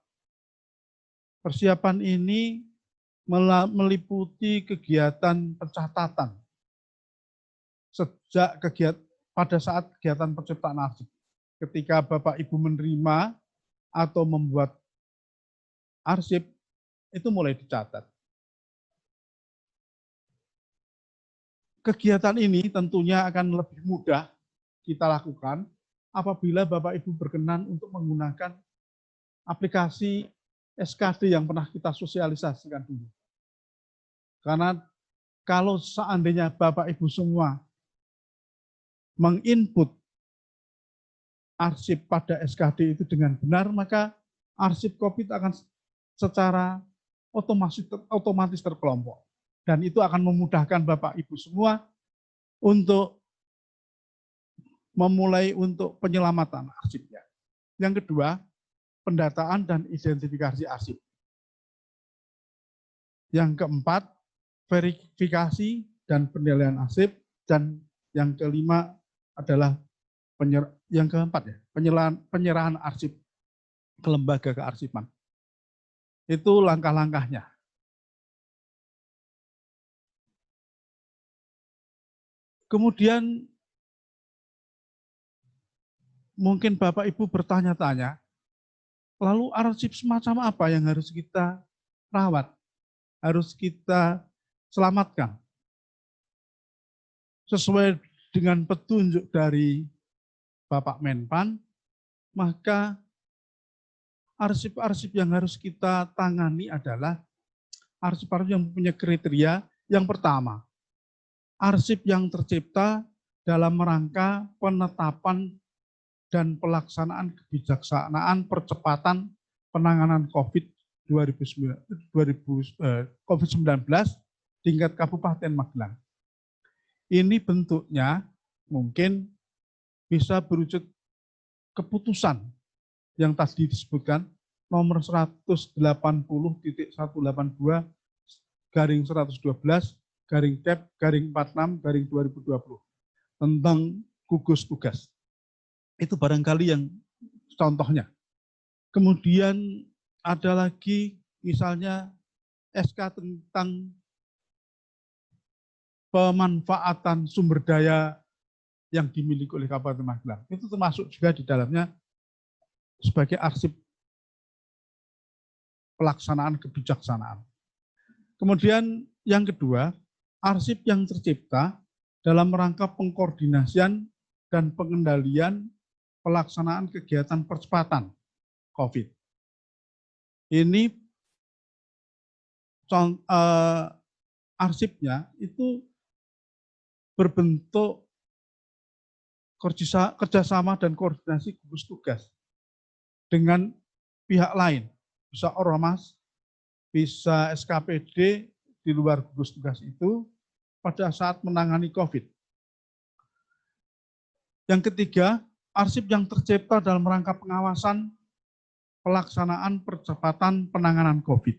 S15: Persiapan ini meliputi kegiatan pencatatan sejak pada saat kegiatan penciptaan arsip. Ketika Bapak Ibu menerima atau membuat arsip, itu mulai dicatat. Kegiatan ini tentunya akan lebih mudah kita lakukan apabila Bapak Ibu berkenan untuk menggunakan aplikasi SKD yang pernah kita sosialisasikan dulu. Karena kalau seandainya Bapak Ibu semua menginput arsip pada SKD itu dengan benar, maka arsip COVID akan secara otomatis terkelompok. Dan itu akan memudahkan Bapak Ibu semua untuk memulai untuk penyelamatan arsipnya. Yang kedua, pendataan dan identifikasi arsip. Yang keempat, verifikasi dan penilaian arsip, dan yang kelima adalah yang keempat ya, penyerahan arsip ke lembaga kearsipan. Itu langkah-langkahnya. Kemudian mungkin Bapak Ibu bertanya-tanya, lalu arsip semacam apa yang harus kita rawat, harus kita selamatkan? Sesuai dengan petunjuk dari Bapak Menpan, maka arsip-arsip yang harus kita tangani adalah arsip-arsip yang punya kriteria. Yang pertama, arsip yang tercipta dalam rangka penetapan dan pelaksanaan kebijaksanaan percepatan penanganan COVID-19 tingkat Kabupaten Magelang. Ini bentuknya mungkin bisa berwujud keputusan yang tadi disebutkan nomor 180-112/112/46/2020 tentang gugus tugas. Itu barangkali yang contohnya. Kemudian ada lagi misalnya SK tentang pemanfaatan sumber daya yang dimiliki oleh Kabupaten Magelang. Itu termasuk juga di dalamnya sebagai arsip pelaksanaan kebijaksanaan. Kemudian yang kedua, arsip yang tercipta dalam rangka pengkoordinasian dan pengendalian pelaksanaan kegiatan percepatan COVID. Ini arsipnya itu berbentuk kerjasama dan koordinasi gugus tugas dengan pihak lain, bisa ormas, bisa SKPD di luar gugus tugas itu pada saat menangani COVID. Yang ketiga, arsip yang tercipta dalam rangka pengawasan pelaksanaan percepatan penanganan COVID.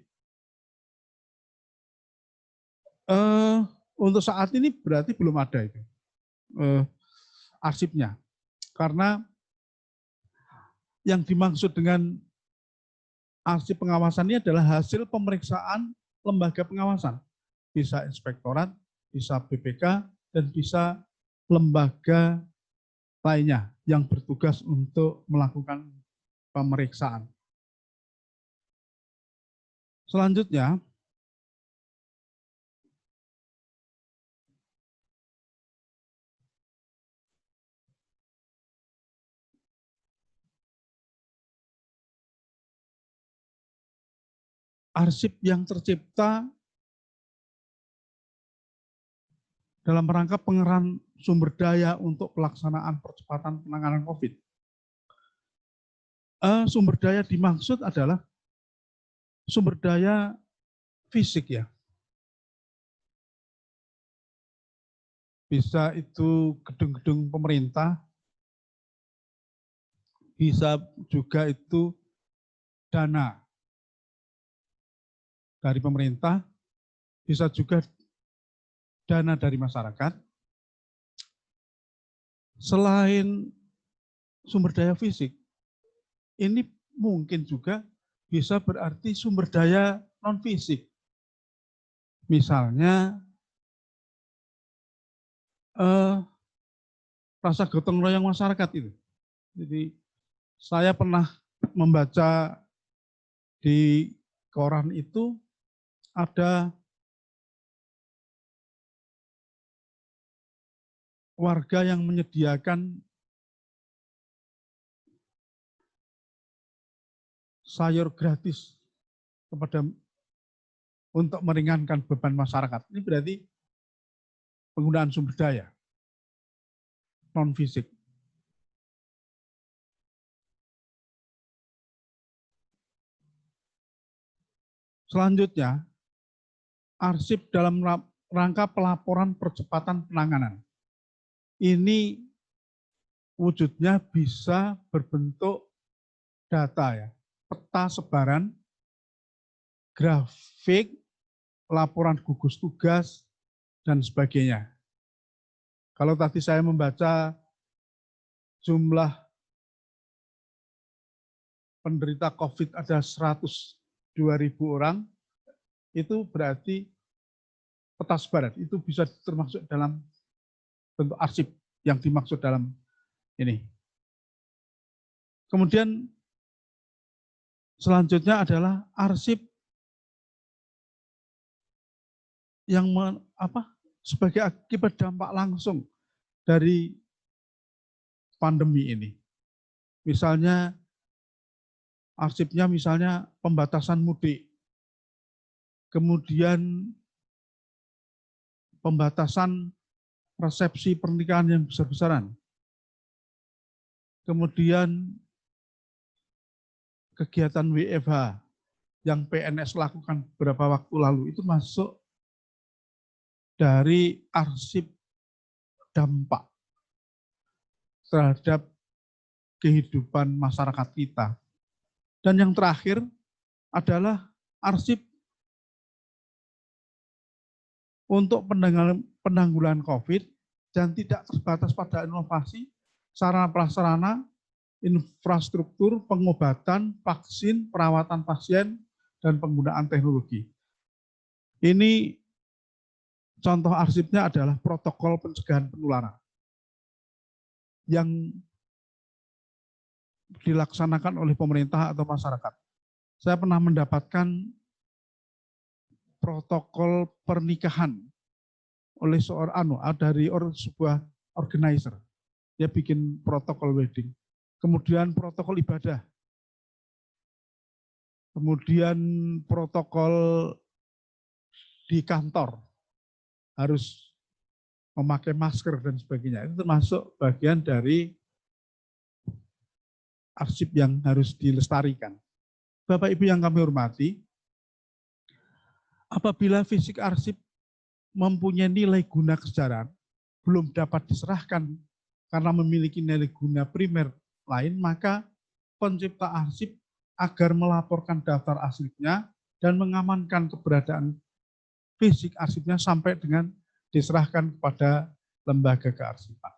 S15: Untuk saat ini berarti belum ada itu arsipnya, karena yang dimaksud dengan arsip pengawasan ini adalah hasil pemeriksaan lembaga pengawasan, bisa inspektorat, bisa BPK, dan bisa lembaga lainnya yang bertugas untuk melakukan pemeriksaan. Selanjutnya, arsip yang tercipta dalam rangka pengerahan sumber daya untuk pelaksanaan percepatan penanganan COVID. Sumber daya dimaksud adalah sumber daya fisik ya. Bisa itu gedung-gedung pemerintah, bisa juga itu dana dari pemerintah, bisa juga dana dari masyarakat. Selain sumber daya fisik, ini mungkin juga bisa berarti sumber daya non-fisik. Misalnya, rasa gotong royong masyarakat itu. Jadi, saya pernah membaca di koran itu, ada warga yang menyediakan sayur gratis untuk meringankan beban masyarakat. Ini berarti penggunaan sumber daya non fisik. Selanjutnya, arsip dalam rangka pelaporan percepatan penanganan. Ini wujudnya bisa berbentuk data ya, peta sebaran, grafik, laporan gugus tugas, dan sebagainya. Kalau tadi saya membaca jumlah penderita COVID ada 102.000 orang, itu berarti peta sebaran, itu bisa termasuk dalam bentuk arsip yang dimaksud dalam ini. Kemudian selanjutnya adalah arsip yang sebagai akibat dampak langsung dari pandemi ini. Misalnya arsipnya misalnya pembatasan mudik, kemudian pembatasan resepsi pernikahan yang besar-besaran, kemudian kegiatan WFH yang PNS lakukan beberapa waktu lalu itu masuk dari arsip dampak terhadap kehidupan masyarakat kita. Dan yang terakhir adalah arsip untuk penanggulangan COVID dan tidak terbatas pada inovasi, sarana prasarana, infrastruktur, pengobatan, vaksin, perawatan pasien, dan penggunaan teknologi. Ini contoh arsipnya adalah protokol pencegahan penularan yang dilaksanakan oleh pemerintah atau masyarakat. Saya pernah mendapatkan protokol pernikahan oleh sebuah organizer. Dia bikin protokol wedding. Kemudian protokol ibadah. Kemudian protokol di kantor. Harus memakai masker dan sebagainya. Itu termasuk bagian dari arsip yang harus dilestarikan. Bapak Ibu yang kami hormati, apabila fisik arsip mempunyai nilai guna kesejarahan, belum dapat diserahkan karena memiliki nilai guna primer lain, maka pencipta arsip agar melaporkan daftar arsipnya dan mengamankan keberadaan fisik arsipnya sampai dengan diserahkan kepada lembaga kearsipan.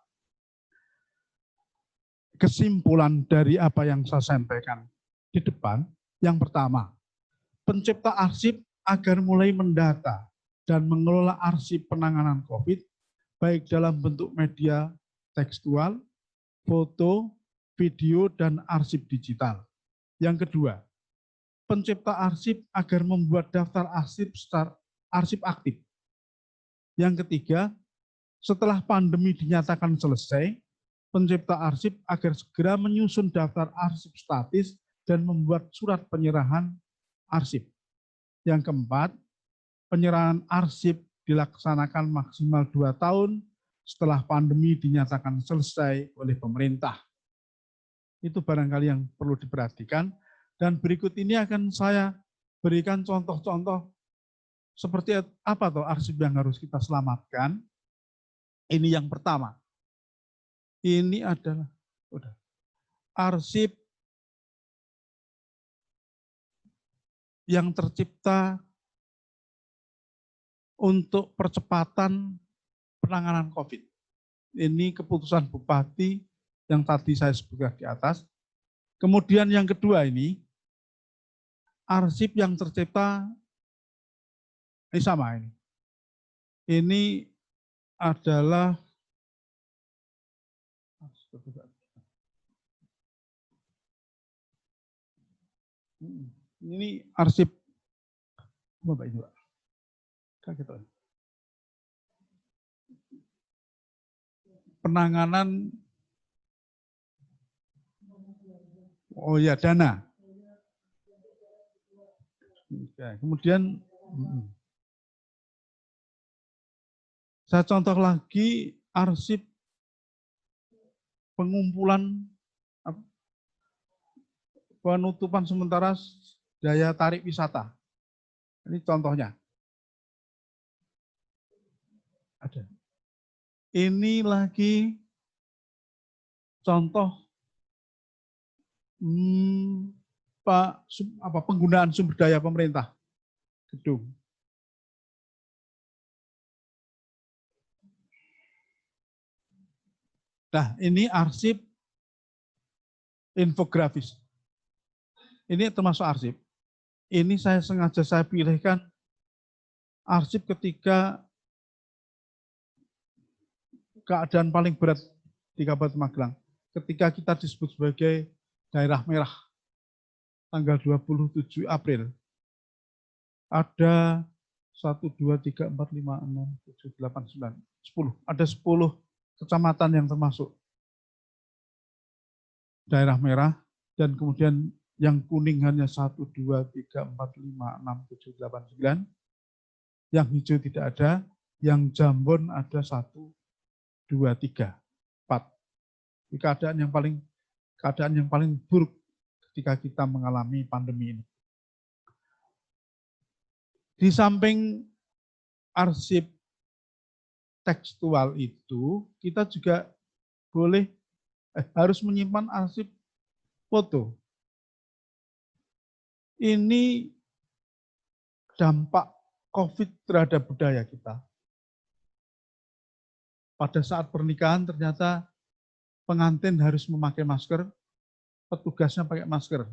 S15: Kesimpulan dari apa yang saya sampaikan di depan, yang pertama, pencipta arsip agar mulai mendata dan mengelola arsip penanganan COVID, baik dalam bentuk media tekstual, foto, video, dan arsip digital. Yang kedua, pencipta arsip agar membuat daftar arsip aktif. Yang ketiga, setelah pandemi dinyatakan selesai, pencipta arsip agar segera menyusun daftar arsip statis dan membuat surat penyerahan arsip. Yang keempat, penyerahan arsip dilaksanakan maksimal 2 tahun setelah pandemi dinyatakan selesai oleh pemerintah. Itu barangkali yang perlu diperhatikan. Dan berikut ini akan saya berikan contoh-contoh seperti apa tuh arsip yang harus kita selamatkan. Ini yang pertama. Ini adalah arsip yang tercipta untuk percepatan penanganan COVID. Ini keputusan Bupati yang tadi saya sebutkan di atas. Kemudian yang kedua ini, arsip yang tercipta, ini sama ini. Ini adalah ini arsip Bapak Ibu. Penanganan dana. Kemudian saya contoh lagi arsip pengumpulan penutupan sementara daya tarik wisata. Ini contohnya. Ada. Ini lagi contoh penggunaan sumber daya pemerintah gedung. Nah, ini arsip infografis. Ini termasuk arsip. Ini sengaja saya pilihkan arsip ketika keadaan paling berat di Kabupaten Magelang. Ketika kita disebut sebagai daerah merah, tanggal 27 April. Ada 1, 2, 3, 4, 5, 6, 7, 8, 9, 10. Ada 10 kecamatan yang termasuk daerah merah, dan kemudian yang kuning hanya 1, 2, 3, 4, 5, 6, 7, 8, 9. Yang hijau tidak ada, yang jambon ada 1, 2, 3, 4. Ini keadaan yang paling buruk ketika kita mengalami pandemi ini. Di samping arsip tekstual itu, kita juga harus menyimpan arsip foto. Ini dampak COVID terhadap budaya kita. Pada saat pernikahan ternyata pengantin harus memakai masker, petugasnya pakai masker.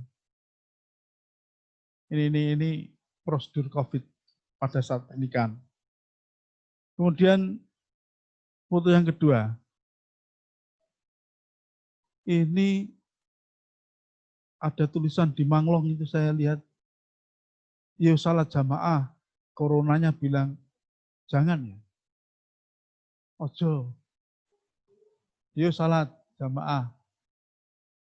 S15: Ini prosedur COVID pada saat pernikahan. Kemudian foto yang kedua. Ini ada tulisan di Manglong itu saya lihat, yo salat jamaah, coronanya bilang jangan ya. Ojo. Yo salat jamaah.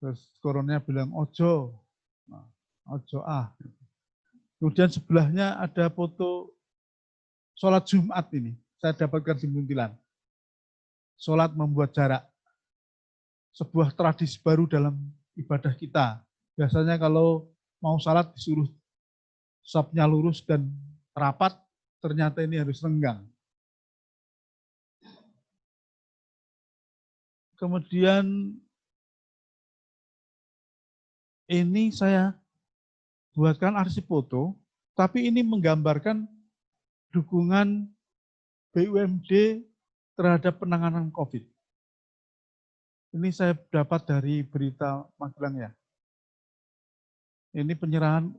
S15: Terus coronanya bilang ojo. Nah, ojo ah. Kemudian sebelahnya ada foto sholat Jumat ini. Saya dapatkan di Muntilan. Sholat membuat jarak. Sebuah tradisi baru dalam ibadah kita. Biasanya kalau mau sholat disuruh safnya lurus dan rapat, ternyata ini harus renggang. Kemudian ini saya buatkan arsip foto, tapi ini menggambarkan dukungan BUMD terhadap penanganan COVID. Ini saya dapat dari berita Magelang ya. Ini penyerahan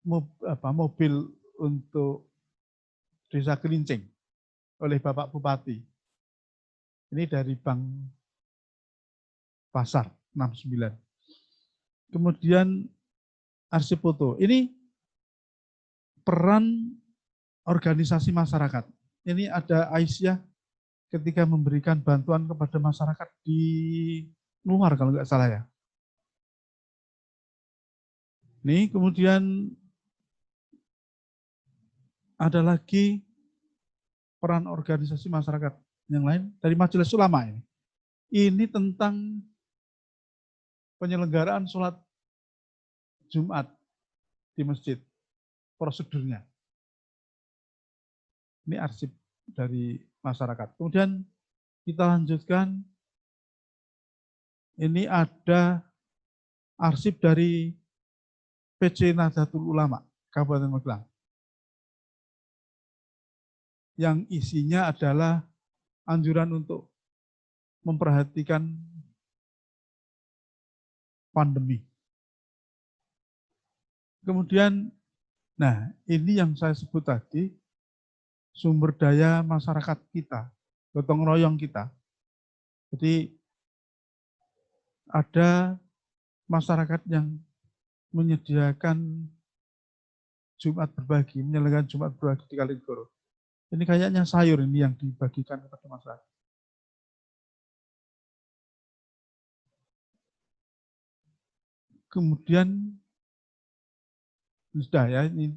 S15: mobil untuk Desa Kelincing oleh Bapak Bupati. Ini dari Bank Pasar 69. Kemudian arsip foto. Ini peran organisasi masyarakat. Ini ada Aisyah ketika memberikan bantuan kepada masyarakat di luar kalau nggak salah ya. Nih, kemudian ada lagi peran organisasi masyarakat yang lain dari Majelis Ulama ini. Ini tentang penyelenggaraan sholat Jumat di masjid, prosedurnya. Ini arsip dari masyarakat. Kemudian kita lanjutkan, ini ada arsip dari PC Nahdlatul Ulama, Kabupaten Magelang. Yang isinya adalah anjuran untuk memperhatikan pandemi. Kemudian, nah ini yang saya sebut tadi, sumber daya masyarakat kita, gotong royong kita. Jadi ada masyarakat yang menyediakan Jumat berbagi, menyelenggarakan Jumat berbagi di Kaligoro. Ini kayaknya sayur ini yang dibagikan kepada masyarakat. Kemudian sudah ya, ini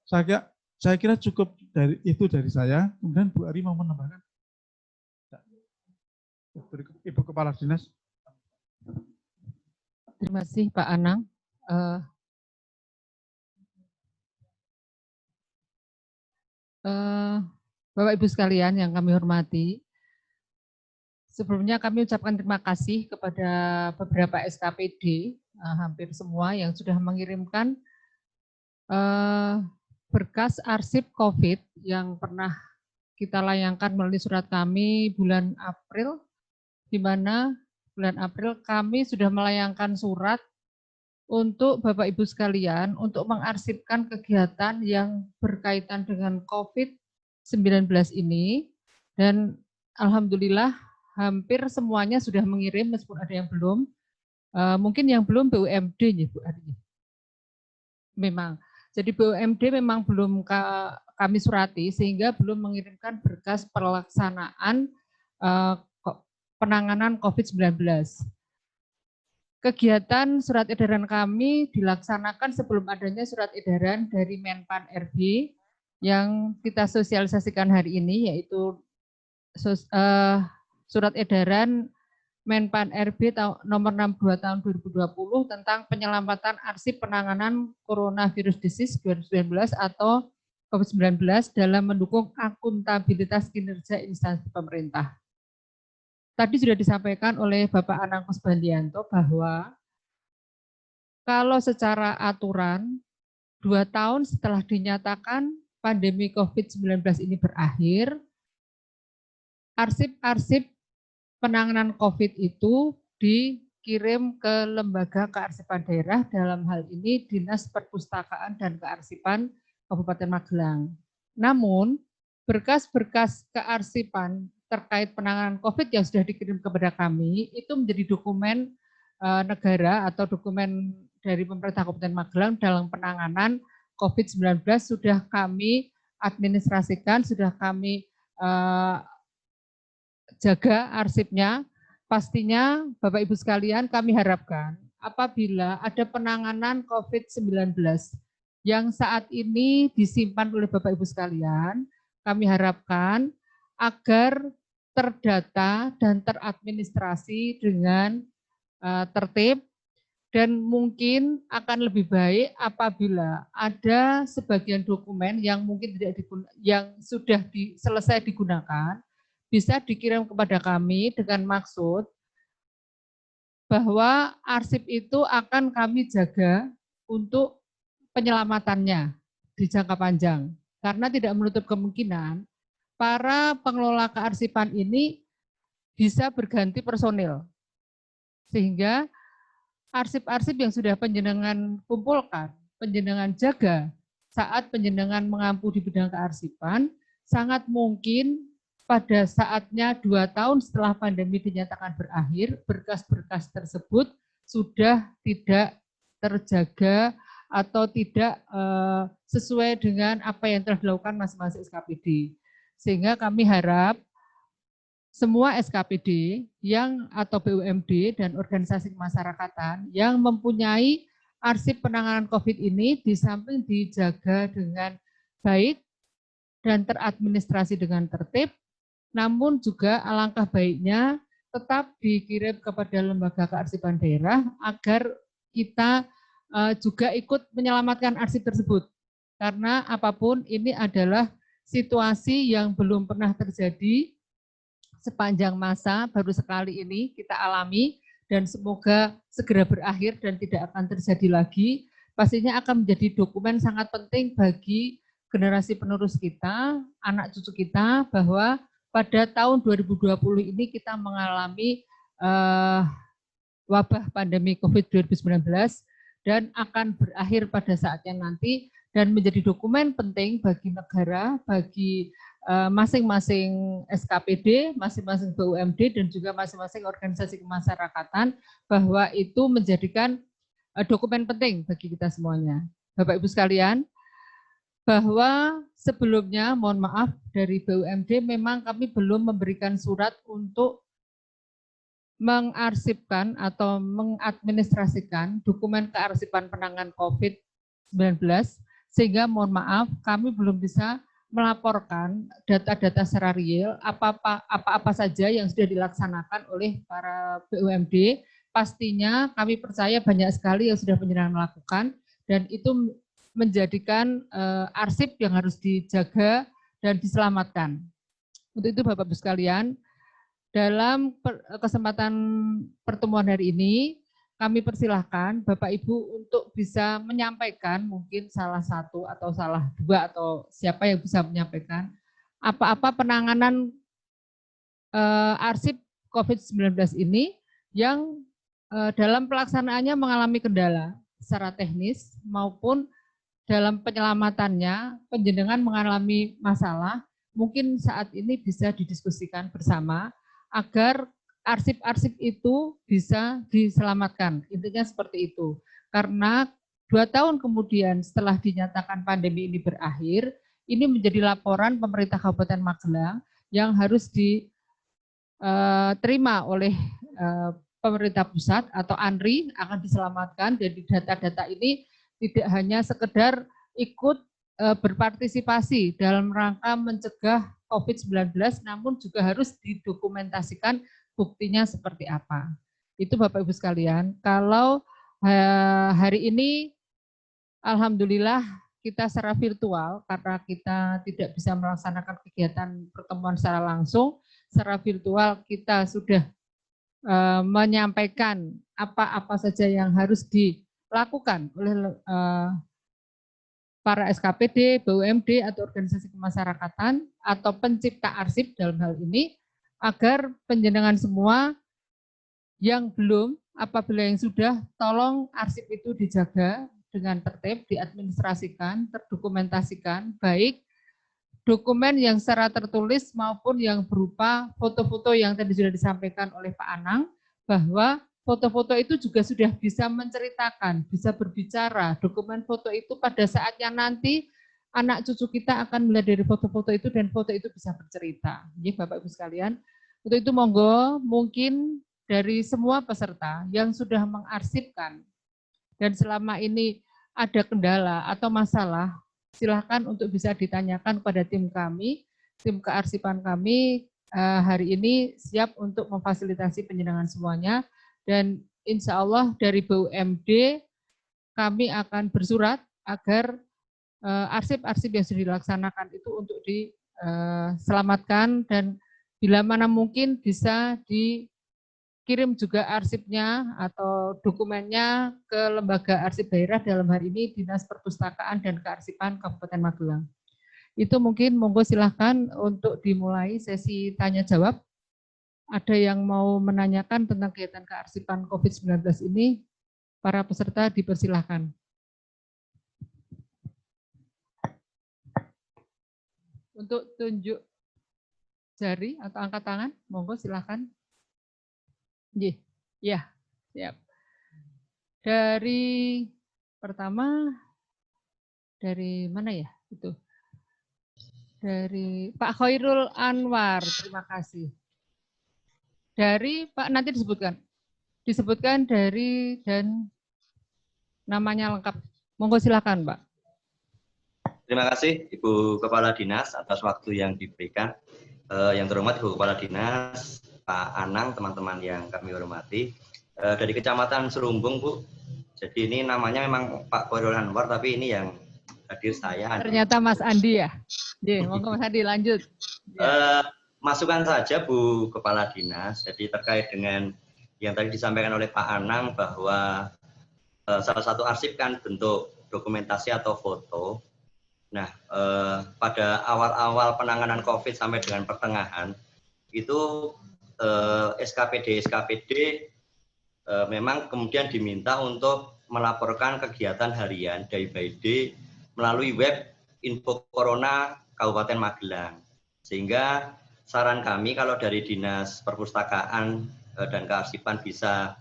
S15: saya kira cukup dari saya. Kemudian Bu Ari mau menambahkan. Ibu Kepala Dinas.
S14: Terima kasih Pak Anang. Bapak Ibu sekalian yang kami hormati, sebelumnya kami ucapkan terima kasih kepada beberapa SKPD, hampir semua yang sudah mengirimkan berkas arsip COVID yang pernah kita layangkan melalui surat kami bulan April di mana bulan April kami sudah melayangkan surat untuk Bapak Ibu sekalian untuk mengarsipkan kegiatan yang berkaitan dengan COVID-19 ini, dan alhamdulillah hampir semuanya sudah mengirim meskipun ada yang belum. Mungkin yang belum BUMD nih Bu Ari. Memang. Jadi BUMD memang belum kami surati sehingga belum mengirimkan berkas pelaksanaan penanganan COVID-19. Kegiatan surat edaran kami dilaksanakan sebelum adanya surat edaran dari Menpan RB yang kita sosialisasikan hari ini, yaitu surat edaran Menpan RB nomor 62 tahun 2020 tentang penyelamatan arsip penanganan coronavirus disease 2019 atau COVID-19 dalam mendukung akuntabilitas kinerja instansi pemerintah. Tadi sudah disampaikan oleh Bapak Anang Kusbandianto bahwa kalau secara aturan 2 tahun setelah dinyatakan pandemi COVID-19 ini berakhir, arsip-arsip penanganan COVID itu dikirim ke lembaga kearsipan daerah, dalam hal ini Dinas Perpustakaan dan Kearsipan Kabupaten Magelang. Namun, berkas-berkas kearsipan terkait penanganan COVID yang sudah dikirim kepada kami, itu menjadi dokumen negara atau dokumen dari pemerintah Kabupaten Magelang dalam penanganan COVID-19 sudah kami administrasikan, sudah kami jaga arsipnya. Pastinya Bapak Ibu sekalian kami harapkan apabila ada penanganan COVID-19 yang saat ini disimpan oleh Bapak Ibu sekalian, kami harapkan agar terdata dan teradministrasi dengan tertib, dan mungkin akan lebih baik apabila ada sebagian dokumen yang mungkin yang sudah selesai digunakan bisa dikirim kepada kami dengan maksud bahwa arsip itu akan kami jaga untuk penyelamatannya di jangka panjang, karena tidak menutup kemungkinan para pengelola kearsipan ini bisa berganti personil. Sehingga arsip-arsip yang sudah panjenengan kumpulkan, panjenengan jaga saat panjenengan mengampu di bidang kearsipan, sangat mungkin pada saatnya 2 tahun setelah pandemi dinyatakan berakhir, berkas-berkas tersebut sudah tidak terjaga atau tidak sesuai dengan apa yang telah dilakukan masing-masing SKPD. Sehingga kami harap semua SKPD atau BUMD dan organisasi kemasyarakatan yang mempunyai arsip penanganan COVID ini di samping dijaga dengan baik dan teradministrasi dengan tertib, namun juga alangkah baiknya tetap dikirim kepada lembaga kearsipan daerah agar kita juga ikut menyelamatkan arsip tersebut. Karena apapun ini adalah situasi yang belum pernah terjadi sepanjang masa, baru sekali ini kita alami, dan semoga segera berakhir dan tidak akan terjadi lagi. Pastinya akan menjadi dokumen sangat penting bagi generasi penerus kita, anak cucu kita, bahwa pada tahun 2020 ini kita mengalami wabah pandemi COVID-19 dan akan berakhir pada saatnya nanti, dan menjadi dokumen penting bagi negara, bagi masing-masing SKPD, masing-masing BUMD, dan juga masing-masing organisasi kemasyarakatan, bahwa itu menjadikan dokumen penting bagi kita semuanya. Bapak Ibu sekalian, bahwa sebelumnya, mohon maaf, dari BUMD memang kami belum memberikan surat untuk mengarsipkan atau mengadministrasikan dokumen kearsipan penanganan COVID-19, sehingga mohon maaf kami belum bisa melaporkan data-data secara real apa-apa saja yang sudah dilaksanakan oleh para BUMD. Pastinya kami percaya banyak sekali yang sudah panjenengan melakukan, dan itu menjadikan arsip yang harus dijaga dan diselamatkan. Untuk itu Bapak-Ibu sekalian, dalam kesempatan pertemuan hari ini, kami persilahkan Bapak Ibu untuk bisa menyampaikan, mungkin salah satu atau salah dua atau siapa yang bisa menyampaikan apa-apa penanganan arsip COVID-19 ini yang dalam pelaksanaannya mengalami kendala secara teknis maupun dalam penyelamatannya panjenengan mengalami masalah, mungkin saat ini bisa didiskusikan bersama agar arsip-arsip itu bisa diselamatkan. Intinya seperti itu. Karena 2 tahun kemudian setelah dinyatakan pandemi ini berakhir, ini menjadi laporan pemerintah Kabupaten Magelang yang harus diterima oleh pemerintah pusat atau ANRI akan diselamatkan. Jadi data-data ini tidak hanya sekedar ikut berpartisipasi dalam rangka mencegah COVID-19, namun juga harus didokumentasikan buktinya seperti apa. Itu Bapak Ibu sekalian. Kalau hari ini alhamdulillah kita secara virtual karena kita tidak bisa melaksanakan kegiatan pertemuan secara langsung, secara virtual kita sudah menyampaikan apa-apa saja yang harus dilakukan oleh para SKPD, BUMD atau organisasi kemasyarakatan atau pencipta arsip dalam hal ini, agar panjenengan semua yang belum, apabila yang sudah, tolong arsip itu dijaga dengan tertib, diadministrasikan, terdokumentasikan, baik dokumen yang secara tertulis maupun yang berupa foto-foto yang tadi sudah disampaikan oleh Pak Anang, bahwa foto-foto itu juga sudah bisa menceritakan, bisa berbicara. Dokumen foto itu pada saatnya nanti anak cucu kita akan melihat dari foto-foto itu dan foto itu bisa bercerita. Jadi Bapak Ibu sekalian, untuk itu monggo mungkin dari semua peserta yang sudah mengarsipkan dan selama ini ada kendala atau masalah, silahkan untuk bisa ditanyakan kepada tim kami, tim kearsipan kami hari ini siap untuk memfasilitasi penjenengan semuanya. Dan insya Allah dari BUMD kami akan bersurat agar arsip-arsip yang sudah dilaksanakan itu untuk diselamatkan dan bila mana mungkin bisa dikirim juga arsipnya atau dokumennya ke lembaga arsip daerah, dalam hari ini Dinas Perpustakaan dan Kearsipan Kabupaten Magelang. Itu mungkin monggo silahkan untuk dimulai sesi tanya jawab. Ada yang mau menanyakan tentang kegiatan kearsipan COVID-19 ini, para peserta dipersilahkan. Untuk tunjuk jari atau angkat tangan, monggo silahkan. Ya, siap. Dari pertama, dari mana ya? Itu. Dari Pak Khairul Anwar, terima kasih. Dari Pak, nanti disebutkan dari dan namanya lengkap. Monggo silakan, Pak.
S16: Terima kasih Ibu Kepala Dinas atas waktu yang diberikan. Yang terhormat Ibu Kepala Dinas, Pak Anang, teman-teman yang kami hormati. Dari Kecamatan Serumbung, Bu. Jadi ini namanya memang Pak Khairul Anwar, tapi ini yang hadir saya.
S14: Ternyata Mas Andi ya. Monggo Mas Andi lanjut.
S16: Masukan saja Bu Kepala Dinas, jadi terkait dengan yang tadi disampaikan oleh Pak Anang bahwa salah satu arsip kan bentuk dokumentasi atau foto. Nah, pada awal-awal penanganan COVID sampai dengan pertengahan, itu SKPD memang kemudian diminta untuk melaporkan kegiatan harian day by day melalui web Info Corona Kabupaten Magelang. Sehingga saran kami kalau dari Dinas Perpustakaan dan Kearsipan bisa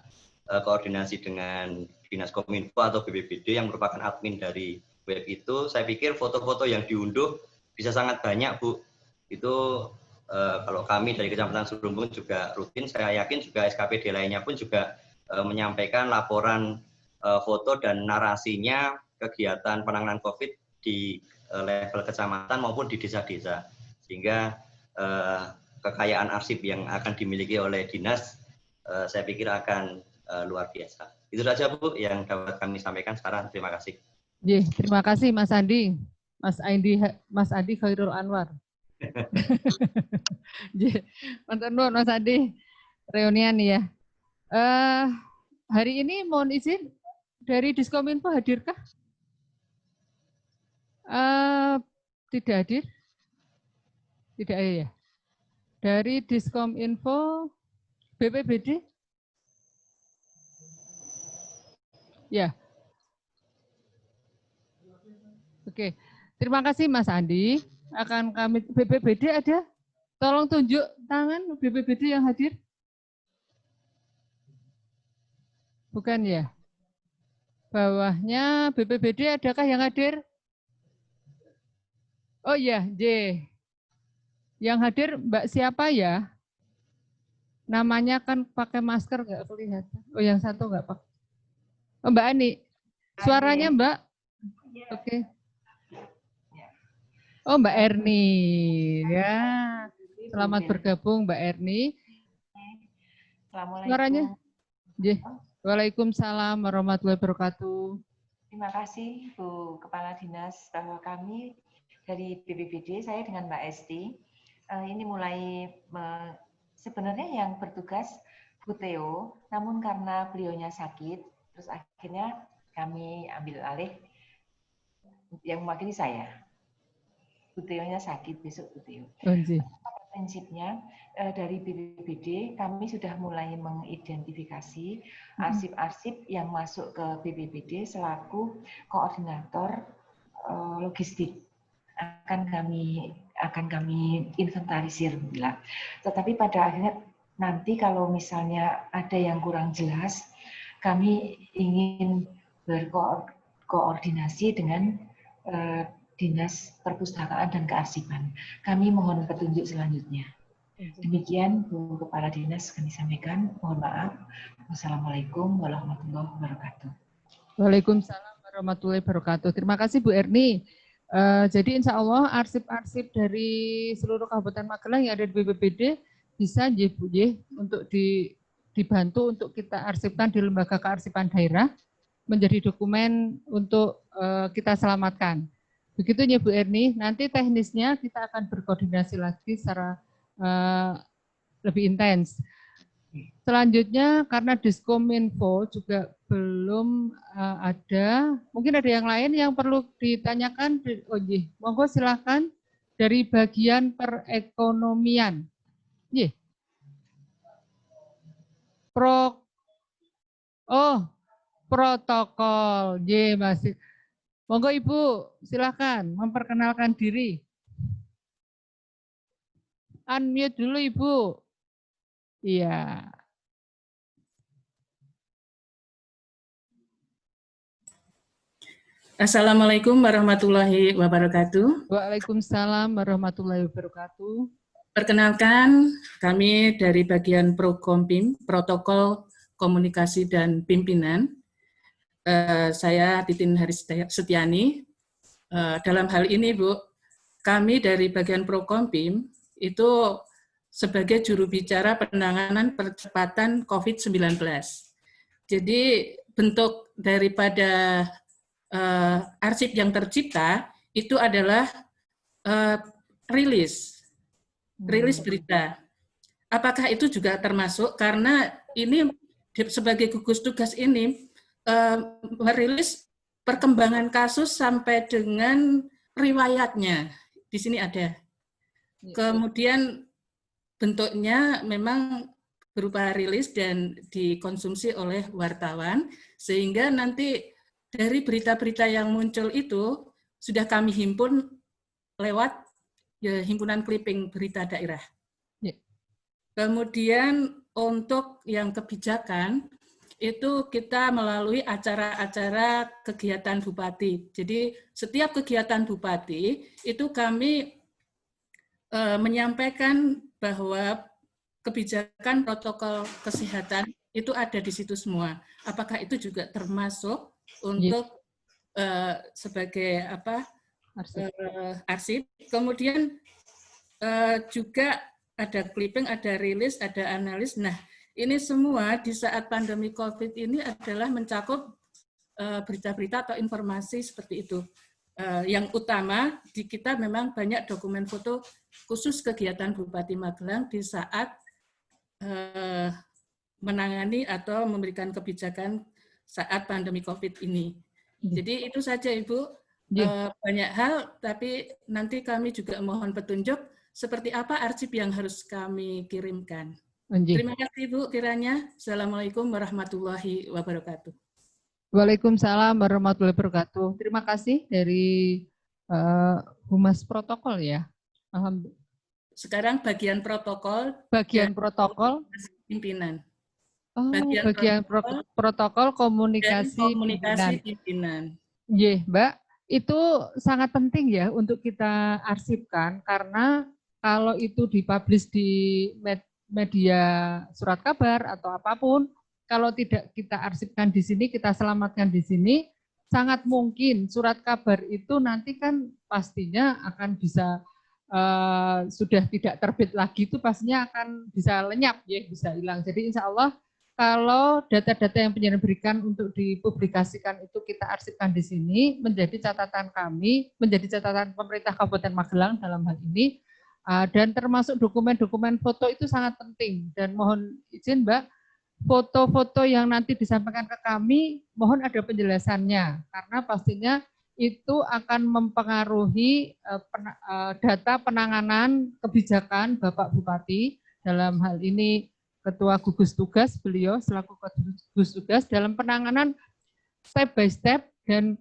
S16: koordinasi dengan Dinas Kominfo atau BPBD yang merupakan admin dari web itu, saya pikir foto-foto yang diunduh bisa sangat banyak, Bu. Itu kalau kami dari Kecamatan Serumbung juga rutin, saya yakin juga SKPD lainnya pun juga menyampaikan laporan foto dan narasinya kegiatan penanganan COVID di level kecamatan maupun di desa-desa. Sehingga kekayaan arsip yang akan dimiliki oleh dinas, saya pikir akan luar biasa. Itu saja Bu yang dapat kami sampaikan sekarang. Terima kasih.
S14: Terima kasih Mas Andi. Mas Andi Khairul Anwar. Mas Andi, reunian ya. Hari ini mohon izin dari Diskominfo hadirkah? Tidak hadir? Tidak ada ya. Dari Diskominfo BPBD? Ya. Oke. Terima kasih Mas Andi. Akan kami BPBD ada? Tolong tunjuk tangan BPBD yang hadir. Bukan ya? Bawahnya BPBD adakah yang hadir? Oh iya, J. Yang hadir Mbak siapa ya? Namanya kan pakai masker nggak kelihatan. Oh yang satu nggak pakai. Oh, Mbak Ani. Suaranya Mbak? Oke. Oh Mbak Erni. Ya. Selamat bergabung Mbak Erni. Suaranya? J. Waalaikumsalam warahmatullahi wabarakatuh.
S17: Terima kasih Bu Kepala Dinas, bahwa kami dari BPBD, saya dengan Mbak Esti, ini mulai sebenarnya yang bertugas Bu Theo, namun karena beliaunya sakit, terus akhirnya kami ambil alih yang mewakili saya. Bu Theo-nya sakit, besok Bu Theo. Prinsipnya dari BPBD kami sudah mulai mengidentifikasi arsip-arsip yang masuk ke BPBD selaku koordinator logistik. Akan kami inventarisir bila. Tetapi pada akhirnya nanti kalau misalnya ada yang kurang jelas, kami ingin berkoordinasi dengan Dinas Perpustakaan dan Kearsipan. Kami mohon petunjuk selanjutnya. Demikian Bu Kepala Dinas kami sampaikan. Mohon maaf. Wassalamualaikum warahmatullahi wabarakatuh.
S14: Waalaikumsalam warahmatullahi wabarakatuh. Terima kasih Bu Erni. Jadi insya Allah arsip-arsip dari seluruh Kabupaten Magelang yang ada di BPBD bisa Bu untuk dibantu untuk kita arsipkan di Lembaga Kearsipan Daerah menjadi dokumen untuk kita selamatkan. Begitu ya Bu Erni, nanti teknisnya kita akan berkoordinasi lagi secara lebih intens. Selanjutnya karena Diskominfo juga belum ada, mungkin ada yang lain yang perlu ditanyakan. Oh iya, monggo silakan dari bagian perekonomian. Iya. Protokol, iya masih. Monggo Ibu, silakan memperkenalkan diri. Unmute dulu Ibu. Iya.
S18: Assalamualaikum warahmatullahi wabarakatuh.
S14: Waalaikumsalam warahmatullahi wabarakatuh.
S18: Perkenalkan, kami dari bagian Prokompim, Protokol Komunikasi dan Pimpinan. Saya Titin Haris Setiani. Dalam hal ini, Bu, kami dari bagian Prokompim itu sebagai juru bicara penanganan percepatan COVID-19. Jadi bentuk daripada arsip yang tercipta itu adalah rilis berita. Apakah itu juga termasuk? Karena ini sebagai gugus tugas ini merilis perkembangan kasus sampai dengan riwayatnya. Di sini ada. Kemudian bentuknya memang berupa rilis dan dikonsumsi oleh wartawan, sehingga nanti dari berita-berita yang muncul itu sudah kami himpun lewat himpunan clipping berita daerah. Kemudian untuk yang kebijakan, itu kita melalui acara-acara kegiatan bupati. Jadi setiap kegiatan bupati itu kami menyampaikan bahwa kebijakan protokol kesehatan itu ada di situ semua. Apakah itu juga termasuk untuk sebagai apa arsip? Kemudian juga ada clipping, ada rilis, ada analis. Nah, ini semua di saat pandemi COVID ini adalah mencakup berita-berita atau informasi seperti itu. Yang utama di kita memang banyak dokumen foto khusus kegiatan Bupati Magelang di saat menangani atau memberikan kebijakan saat pandemi COVID ini. Jadi itu saja Ibu, banyak hal, tapi nanti kami juga mohon petunjuk seperti apa arsip yang harus kami kirimkan.
S14: Nggih.
S18: Terima kasih Bu kiranya. Assalamualaikum warahmatullahi wabarakatuh.
S14: Waalaikumsalam warahmatullahi wabarakatuh. Terima kasih dari Humas Protokol ya. Alhamdulillah.
S18: Sekarang bagian protokol.
S14: Bagian
S18: dan
S14: protokol.
S18: Pimpinan.
S14: Oh, bagian protokol komunikasi,
S18: dan komunikasi pimpinan.
S14: Iya, Mbak. Itu sangat penting ya untuk kita arsipkan karena kalau itu dipublish di media surat kabar atau apapun, kalau tidak kita arsipkan di sini, kita selamatkan di sini, sangat mungkin surat kabar itu nanti kan pastinya akan bisa sudah tidak terbit lagi, itu pastinya akan bisa lenyap ya, bisa hilang. Jadi insya Allah kalau data-data yang penyiaran berikan untuk dipublikasikan itu kita arsipkan di sini, menjadi catatan kami, menjadi catatan pemerintah Kabupaten Magelang dalam hal ini, dan termasuk dokumen-dokumen foto itu sangat penting. Dan mohon izin Mbak, foto-foto yang nanti disampaikan ke kami, mohon ada penjelasannya, karena pastinya itu akan mempengaruhi data penanganan kebijakan Bapak Bupati, dalam hal ini Ketua Gugus Tugas, beliau selaku Ketua Gugus Tugas dalam penanganan step by step dan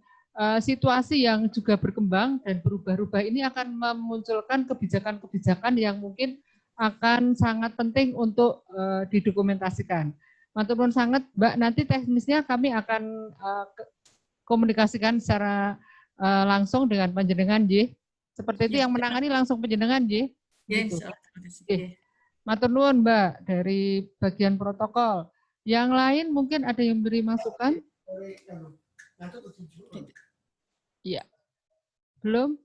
S14: situasi yang juga berkembang dan berubah-ubah ini akan memunculkan kebijakan-kebijakan yang mungkin akan sangat penting untuk didokumentasikan. Matur nuwun sangat, Mbak. Nanti teknisnya kami akan komunikasikan secara langsung dengan panjenengan, J. Seperti itu yang menangani langsung panjenengan, J. Gitu. Matur nuwun, Mbak, dari bagian protokol. Yang lain mungkin ada yang beri masukan? Iya. Belum?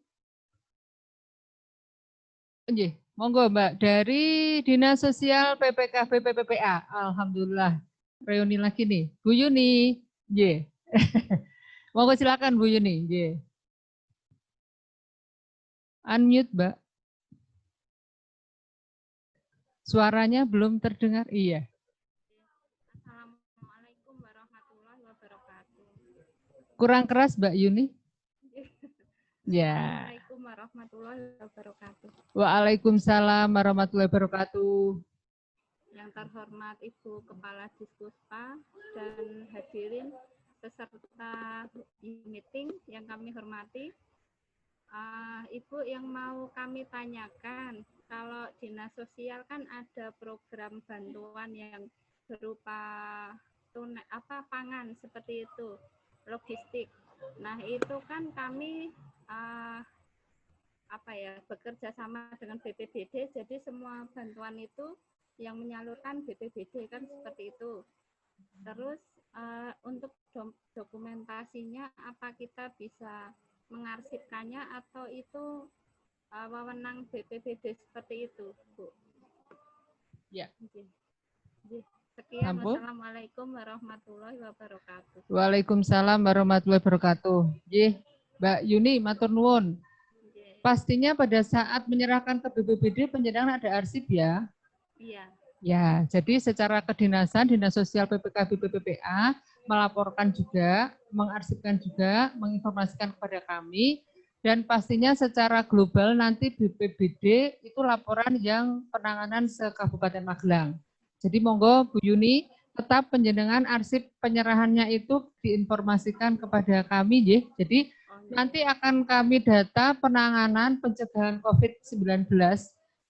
S14: Nggih, monggo Mbak. Dari Dinas Sosial PPKB PPPA. Alhamdulillah. Reuni lagi nih. Bu Yuni. Nggih. Monggo silakan Bu Yuni. Nggih. Unmute, Mbak. Suaranya belum terdengar. Iya.
S19: Assalamualaikum warahmatullahi wabarakatuh.
S14: Kurang keras, Mbak Yuni. Ya.
S19: Assalamualaikum warahmatullahi wabarakatuh.
S14: Waalaikumsalam warahmatullahi wabarakatuh.
S19: Yang terhormat Ibu Kepala Dispuspa dan hadirin peserta meeting yang kami hormati. Ibu, yang mau kami tanyakan, kalau dinas sosial kan ada program bantuan yang berupa pangan seperti itu, logistik. Nah itu kan kami bekerja sama dengan BPBD, jadi semua bantuan itu yang menyalurkan BPBD kan seperti itu. Terus untuk dokumentasinya apa kita bisa mengarsipkannya atau itu wewenang BPBD seperti itu, Bu?
S14: Ya.
S19: Sekian.
S14: Ampun.
S19: Wassalamualaikum warahmatullahi wabarakatuh.
S14: Waalaikumsalam warahmatullahi wabarakatuh. Nggih, Mbak Yuni, matur nuwun. Pastinya pada saat menyerahkan ke BPBD penjenengan ada arsip ya?
S19: Iya.
S14: Ya, jadi secara kedinasan, Dinas Sosial PPKB PPPA melaporkan juga, mengarsipkan juga, menginformasikan kepada kami, dan pastinya secara global nanti BPBD itu laporan yang penanganan se-Kabupaten Magelang. Jadi monggo Bu Yuni, tetap penjenengan arsip penyerahannya itu diinformasikan kepada kami, ya. Jadi nanti akan kami data penanganan pencegahan COVID-19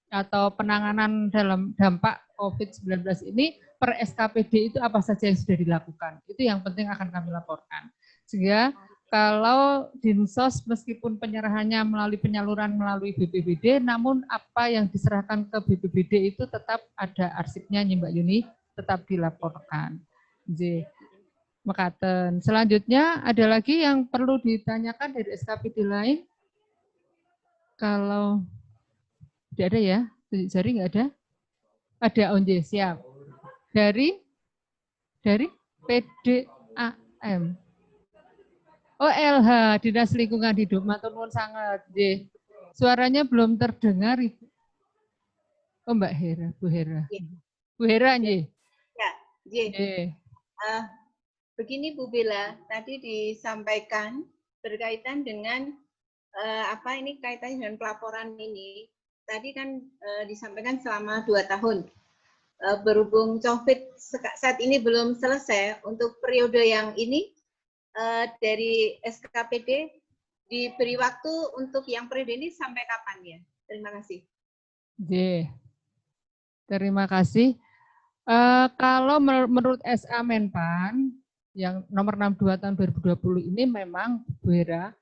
S14: atau penanganan dalam dampak COVID-19 ini per SKPD itu apa saja yang sudah dilakukan. Itu yang penting akan kami laporkan. Sehingga kalau Dinsos meskipun penyerahannya melalui penyaluran melalui BPBD, namun apa yang diserahkan ke BPBD itu tetap ada arsipnya, Mbak Yuni, tetap dilaporkan. Jadi, mekaten. Selanjutnya ada lagi yang perlu ditanyakan dari SKPD lain? Kalau tidak ada ya, jari nggak ada? Ada, onje, siap. Dari PDAM. Oh, LH, Dinas Lingkungan Hidup. Matur nuwun sangat. Suaranya belum terdengar, Ibu. Oh, Mbak Hera, Bu Hera. Bu Hera, nggih.
S20: Ya, begini Bu Bella, tadi disampaikan berkaitan dengan ini kaitannya dengan pelaporan ini. Tadi kan disampaikan selama 2 tahun. berhubung COVID saat ini belum selesai, untuk periode yang ini dari SKPD diberi waktu untuk yang periode ini sampai kapan ya? Terima kasih.
S14: Terima kasih. Kalau menurut SA Menpan yang nomor 62 tahun 2020 ini memang Bu Hera,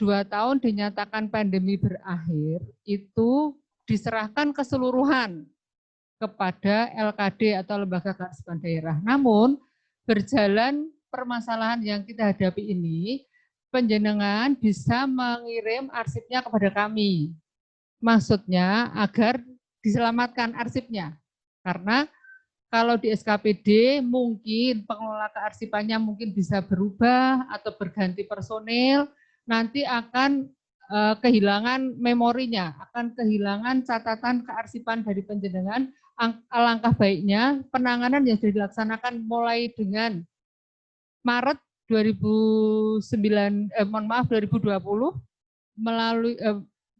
S14: 2 tahun dinyatakan pandemi berakhir itu diserahkan keseluruhan kepada LKD atau Lembaga Kearsipan Daerah. Namun berjalan permasalahan yang kita hadapi ini, panjenengan bisa mengirim arsipnya kepada kami. Maksudnya agar diselamatkan arsipnya. Karena kalau di SKPD mungkin pengelola kearsipannya mungkin bisa berubah atau berganti personil, nanti akan kehilangan memorinya, akan kehilangan catatan kearsipan dari panjenengan. Alangkah baiknya penanganan yang sudah dilaksanakan mulai dengan Maret 2020 melalui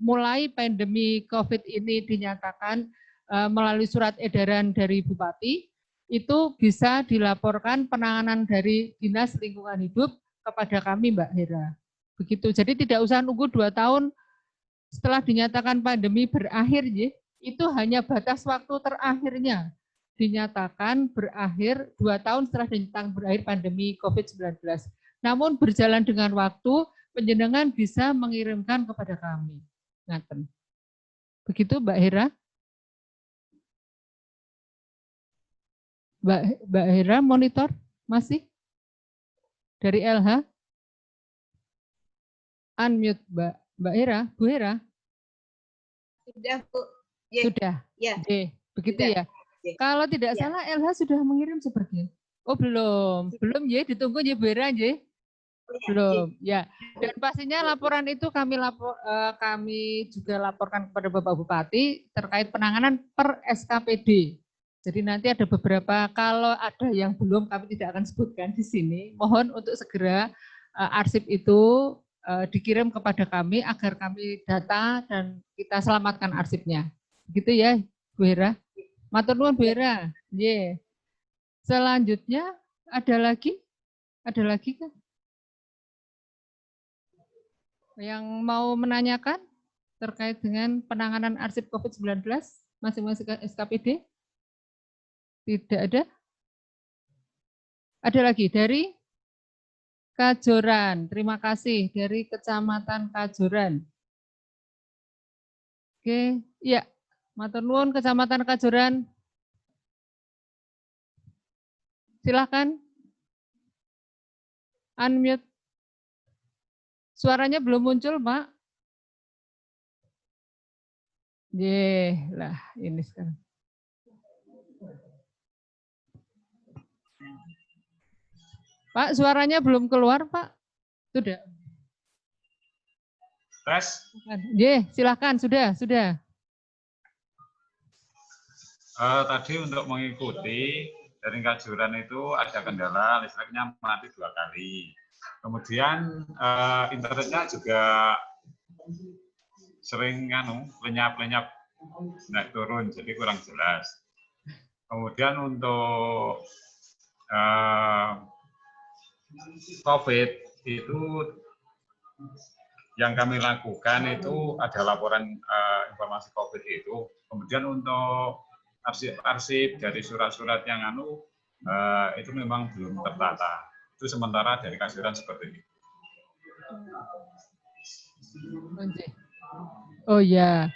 S14: mulai pandemi COVID ini dinyatakan melalui surat edaran dari Bupati, itu bisa dilaporkan penanganan dari Dinas Lingkungan Hidup kepada kami, Mbak Hera. Begitu. Jadi tidak usah nunggu 2 tahun setelah dinyatakan pandemi berakhir, ya. Itu hanya batas waktu terakhirnya. Dinyatakan berakhir 2 tahun setelah dinyatakan berakhir pandemi COVID-19. Namun berjalan dengan waktu, panjenengan bisa mengirimkan kepada kami. Ngaten. Begitu Mbak Hera? Mbak Hera monitor masih? Dari LH? Unmute Mbak Hera, Bu Hera?
S20: Sudah, Bu.
S14: Sudah.
S20: Ya.
S14: Begitu
S20: Sudah.
S14: ya. Kalau tidak salah LH sudah mengirim sepertinya. Oh belum, ya, ditunggu ya Bu Hera ya. Belum, ya. Dan pastinya laporan itu kami juga laporkan kepada Bapak Bupati terkait penanganan per SKPD. Jadi nanti ada beberapa, kalau ada yang belum kami tidak akan sebutkan di sini. Mohon untuk segera arsip itu dikirim kepada kami agar kami data dan kita selamatkan arsipnya. Begitu ya, Bu Hera. Matur nuwun Bu Hera. Yeah. Selanjutnya ada lagi? Ada lagi kan? Yang mau menanyakan terkait dengan penanganan arsip COVID-19 masing-masing SKPD? Tidak ada? Ada lagi dari Kajoran. Terima kasih dari Kecamatan Kajoran. Oke, ya. Matur nuwun Kecamatan Kajoran. Silakan. Unmute. Suaranya belum muncul, Pak. Lah, ini sekarang. Pak, suaranya belum keluar, Pak. Sudah.
S6: Tes.
S14: Silakan, sudah.
S6: Tadi untuk mengikuti dari Kajuran itu ada kendala listriknya mati 2 kali. Kemudian internetnya juga sering lenyap-lenyap naik turun, jadi kurang jelas. Kemudian untuk COVID itu yang kami lakukan itu ada laporan informasi COVID itu. Kemudian untuk arsip dari surat-surat yang itu memang belum tertata. Itu sementara dari Kajuran seperti ini.
S14: Oh ya,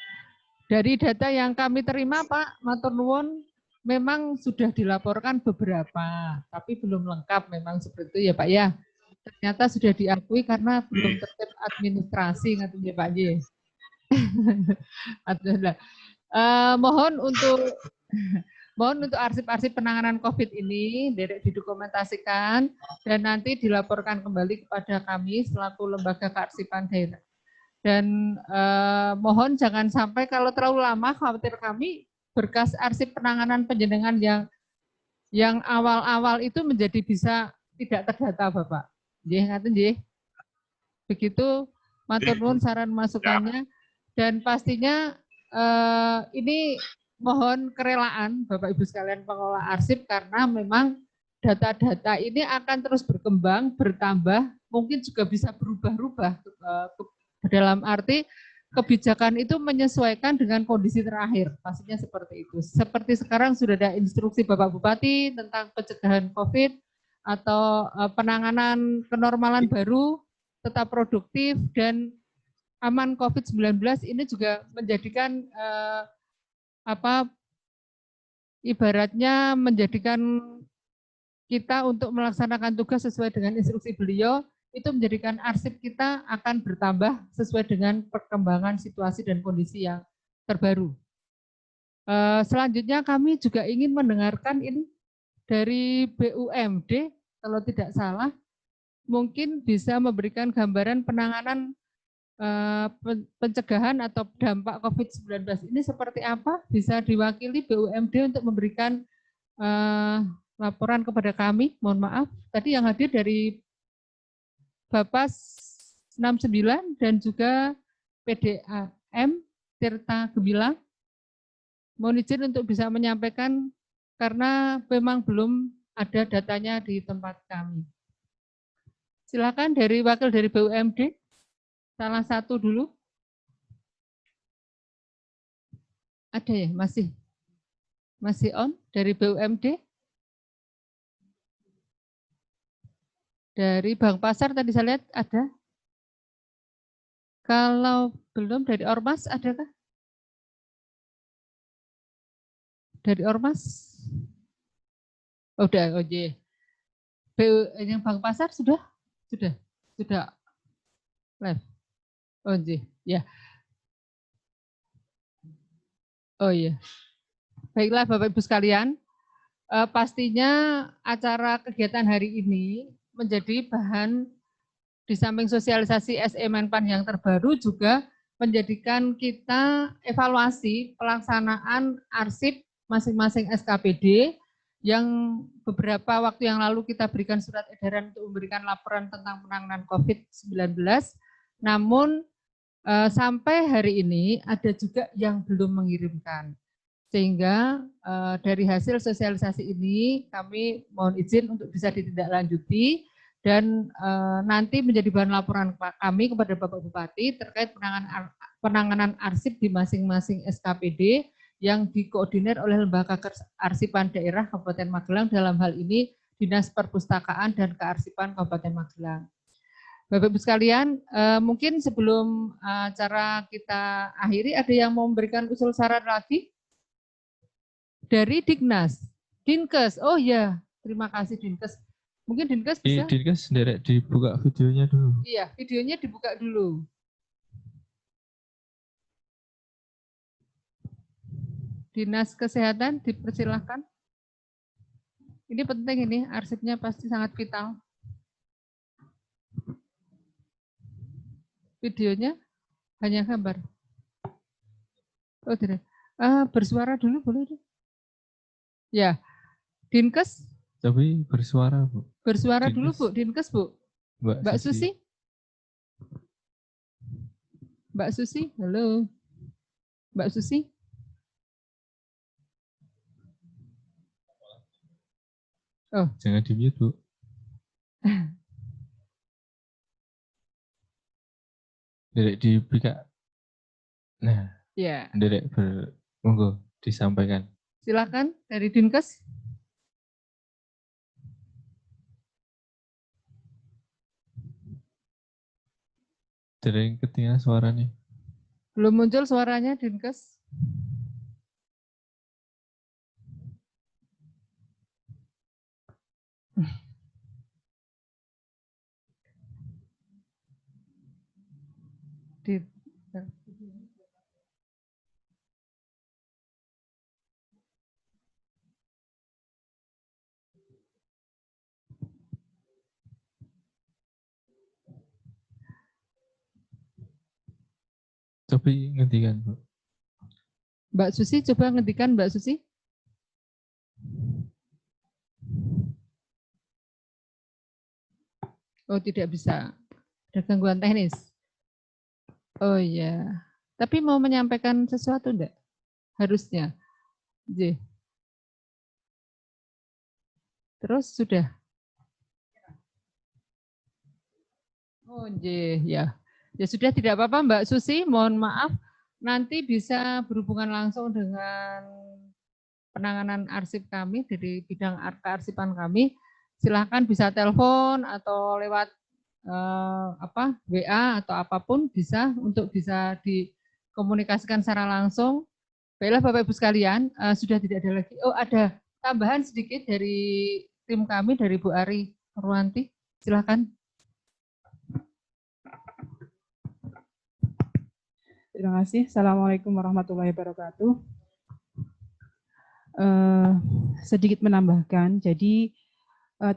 S14: dari data yang kami terima Pak matur nuwun, memang sudah dilaporkan beberapa, tapi belum lengkap memang seperti itu ya Pak ya. Ternyata sudah diakui karena belum tertib administrasi ngerti ya Pak J. Mohon untuk arsip-arsip penanganan COVID ini didokumentasikan dan nanti dilaporkan kembali kepada kami selaku Lembaga Kearsipan Daerah. Dan mohon jangan sampai kalau terlalu lama, khawatir kami berkas arsip penanganan panjenengan yang awal-awal itu menjadi bisa tidak terdata Bapak. Ngaten. Begitu matur nuwun saran masukannya dan pastinya ini mohon kerelaan Bapak Ibu sekalian pengelola arsip karena memang data-data ini akan terus berkembang, bertambah, mungkin juga bisa berubah-ubah dalam arti kebijakan itu menyesuaikan dengan kondisi terakhir, pastinya seperti itu. Seperti sekarang sudah ada instruksi Bapak Bupati tentang pencegahan COVID atau penanganan kenormalan baru, tetap produktif dan aman COVID-19 ini juga menjadikan ibaratnya menjadikan kita untuk melaksanakan tugas sesuai dengan instruksi beliau, itu menjadikan arsip kita akan bertambah sesuai dengan perkembangan situasi dan kondisi yang terbaru. Selanjutnya kami juga ingin mendengarkan ini dari BUMD, kalau tidak salah, mungkin bisa memberikan gambaran penanganan pencegahan atau dampak COVID-19 ini seperti apa? Bisa diwakili BUMD untuk memberikan laporan kepada kami. Mohon maaf, tadi yang hadir dari Bapas 69 dan juga PDAM Tirta Gemilang. Mohon izin untuk bisa menyampaikan karena memang belum ada datanya di tempat kami. Silakan dari wakil dari BUMD. Salah satu dulu. Ada ya? Masih on dari BUMD? Dari Bank Pasar tadi saya lihat ada. Kalau belum dari Ormas adakah? Dari Ormas? Oh, udah, oh iya. Yang Bank Pasar sudah live. Oh iya, oh iya. Baiklah Bapak Ibu sekalian, pastinya acara kegiatan hari ini menjadi bahan di samping sosialisasi SE Menpan yang terbaru juga menjadikan kita evaluasi pelaksanaan arsip masing-masing SKPD yang beberapa waktu yang lalu kita berikan surat edaran untuk memberikan laporan tentang penanganan COVID-19, namun sampai hari ini ada juga yang belum mengirimkan. Sehingga dari hasil sosialisasi ini kami mohon izin untuk bisa ditindaklanjuti dan nanti menjadi bahan laporan kami kepada Bapak Bupati terkait penanganan arsip di masing-masing SKPD yang dikoordinir oleh Lembaga Kearsipan Daerah Kabupaten Magelang, dalam hal ini Dinas Perpustakaan dan Kearsipan Kabupaten Magelang. Bapak Ibu sekalian, mungkin sebelum acara kita akhiri, ada yang mau memberikan usul saran lagi? Dari Dignas, Dinkes, oh ya, terima kasih Dinkes. Mungkin Dinkes bisa?
S10: Dinkes sendiri dibuka videonya dulu.
S14: Iya, videonya dibuka dulu. Dinas Kesehatan, dipersilahkan. Ini penting ini, arsipnya pasti sangat vital. Videonya hanya gambar. Oh tidak. Bersuara dulu boleh deh. Ya, Dinkes.
S10: Tapi bersuara Bu.
S14: Bersuara
S10: Dinkes.
S14: Dulu Bu, Dinkes Bu. Mbak Susi. Mbak Susi, halo. Mbak Susi. Oh.
S10: Jangan di-mute Bu. Derek dibuka. Nah,
S14: ya.
S10: Derek monggo disampaikan.
S14: Silakan dari Dinkes.
S10: Derek ketinggalan suaranya.
S14: Belum muncul suaranya Dinkes.
S10: Tapi ngendikan Bu.
S14: Mbak Susi, coba ngendikan Mbak Susi. Oh tidak bisa, ada gangguan teknis. Oh iya, tapi mau menyampaikan sesuatu enggak? Harusnya. J. Terus sudah. Oh, J, ya. Ya sudah, tidak apa-apa Mbak Susi, mohon maaf. Nanti bisa berhubungan langsung dengan penanganan arsip kami dari bidang kearsipan kami. Silahkan bisa telepon atau lewat WA atau apapun bisa untuk bisa dikomunikasikan secara langsung. Baiklah Bapak Ibu sekalian, sudah tidak ada lagi. Oh, ada tambahan sedikit dari tim kami, dari Bu Ari Purwanti. Silahkan.
S21: Terima kasih. Assalamualaikum warahmatullahi wabarakatuh. Sedikit menambahkan, jadi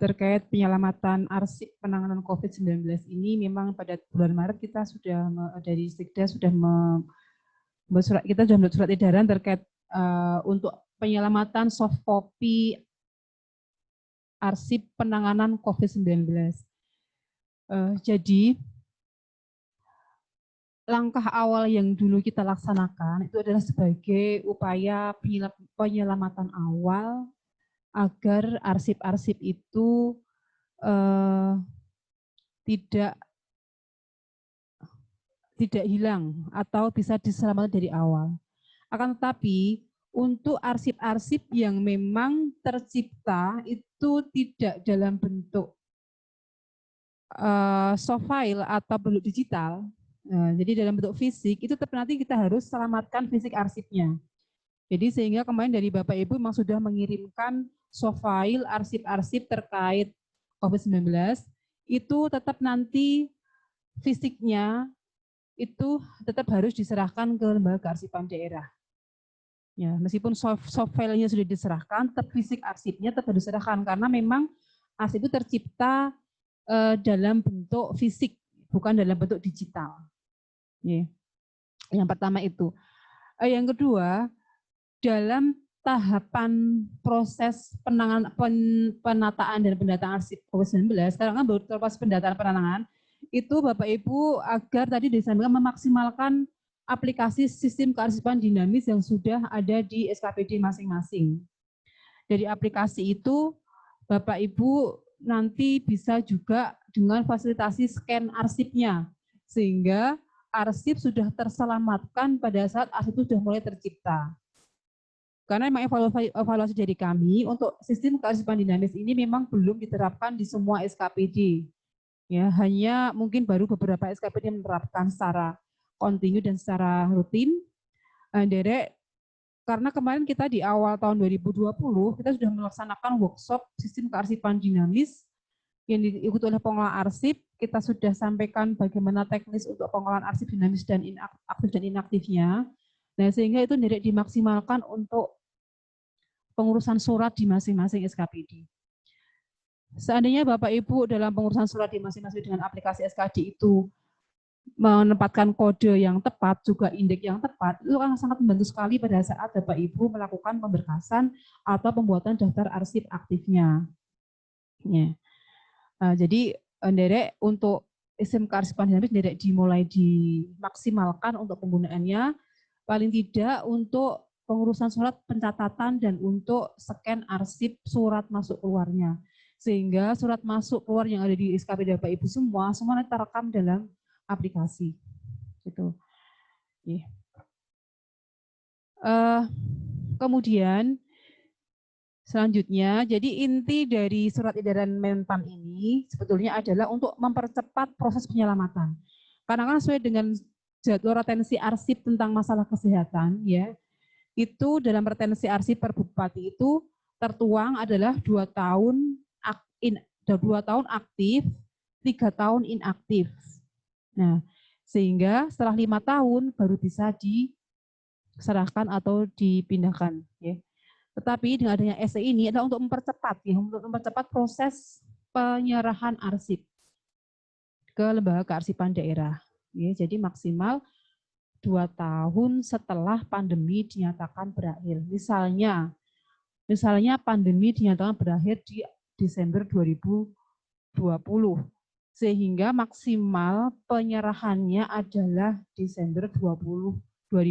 S21: terkait penyelamatan arsip penanganan COVID-19 ini memang pada bulan Maret kita sudah dari Sekda sudah kita sudah membuat surat edaran terkait untuk penyelamatan soft copy arsip penanganan COVID-19. Jadi langkah awal yang dulu kita laksanakan itu adalah sebagai upaya penyelamatan awal agar arsip-arsip itu tidak hilang atau bisa diselamatkan dari awal. Akan tetapi untuk arsip-arsip yang memang tercipta itu tidak dalam bentuk soft file atau bentuk digital. Jadi dalam bentuk fisik itu tetap nanti kita harus selamatkan fisik arsipnya. Jadi sehingga kemarin dari Bapak Ibu memang sudah mengirimkan soft file arsip-arsip terkait COVID-19 itu tetap nanti fisiknya itu tetap harus diserahkan ke lembaga kearsipan daerah. Ya, meskipun soft file-nya sudah diserahkan, tetap fisik arsipnya tetap harus diserahkan karena memang arsip itu tercipta dalam bentuk fisik, bukan dalam bentuk digital. Ya. Yang pertama itu. Yang kedua, dalam tahapan proses penataan dan pendataan arsip COVID-19, sekarang kan baru proses pendataan penanganan, itu Bapak Ibu agar tadi disampaikan memaksimalkan aplikasi sistem kearsipan dinamis yang sudah ada di SKPD masing-masing. Dari aplikasi itu, Bapak Ibu nanti bisa juga dengan fasilitasi scan arsipnya, sehingga arsip sudah terselamatkan pada saat arsip itu sudah mulai tercipta. Karena memang evaluasi dari kami untuk sistem kearsipan dinamis ini memang belum diterapkan di semua SKPD. Ya, hanya mungkin baru beberapa SKPD menerapkan secara kontinu dan secara rutin. Derek, karena kemarin kita di awal tahun 2020 kita sudah melaksanakan workshop sistem kearsipan dinamis yang diikuti oleh pengelola arsip. Kita sudah sampaikan bagaimana teknis untuk pengelolaan arsip dinamis dan aktif dan inaktifnya. Nah, sehingga itu direct dimaksimalkan untuk pengurusan surat di masing-masing SKPD. Seandainya Bapak Ibu dalam pengurusan surat di masing-masing dengan aplikasi SKD itu menempatkan kode yang tepat, juga indeks yang tepat, itu akan sangat membantu sekali pada saat Bapak Ibu melakukan pemberkasan atau pembuatan daftar arsip aktifnya. Ya. Jadi derek untuk sistem kearsipan dinamis derek dimulai dimaksimalkan untuk penggunaannya, paling tidak untuk pengurusan surat pencatatan dan untuk scan arsip surat masuk keluarnya, sehingga surat masuk keluar yang ada di SKPD Bapak Ibu semua terekam dalam aplikasi. Gitu. Kemudian selanjutnya, jadi inti dari surat edaran Menpan ini sebetulnya adalah untuk mempercepat proses penyelamatan. Karena kan sesuai dengan jadwal retensi arsip tentang masalah kesehatan, ya, itu dalam retensi arsip per bupati itu tertuang adalah 2 tahun aktif, 3 tahun inaktif. Nah, sehingga setelah 5 tahun baru bisa diserahkan atau dipindahkan, ya. Tetapi dengan adanya SE ini adalah untuk mempercepat proses penyerahan arsip ke lembaga kearsipan daerah. Ya, jadi maksimal 2 tahun setelah pandemi dinyatakan berakhir. Misalnya pandemi dinyatakan berakhir di Desember 2020, sehingga maksimal penyerahannya adalah Desember 2022.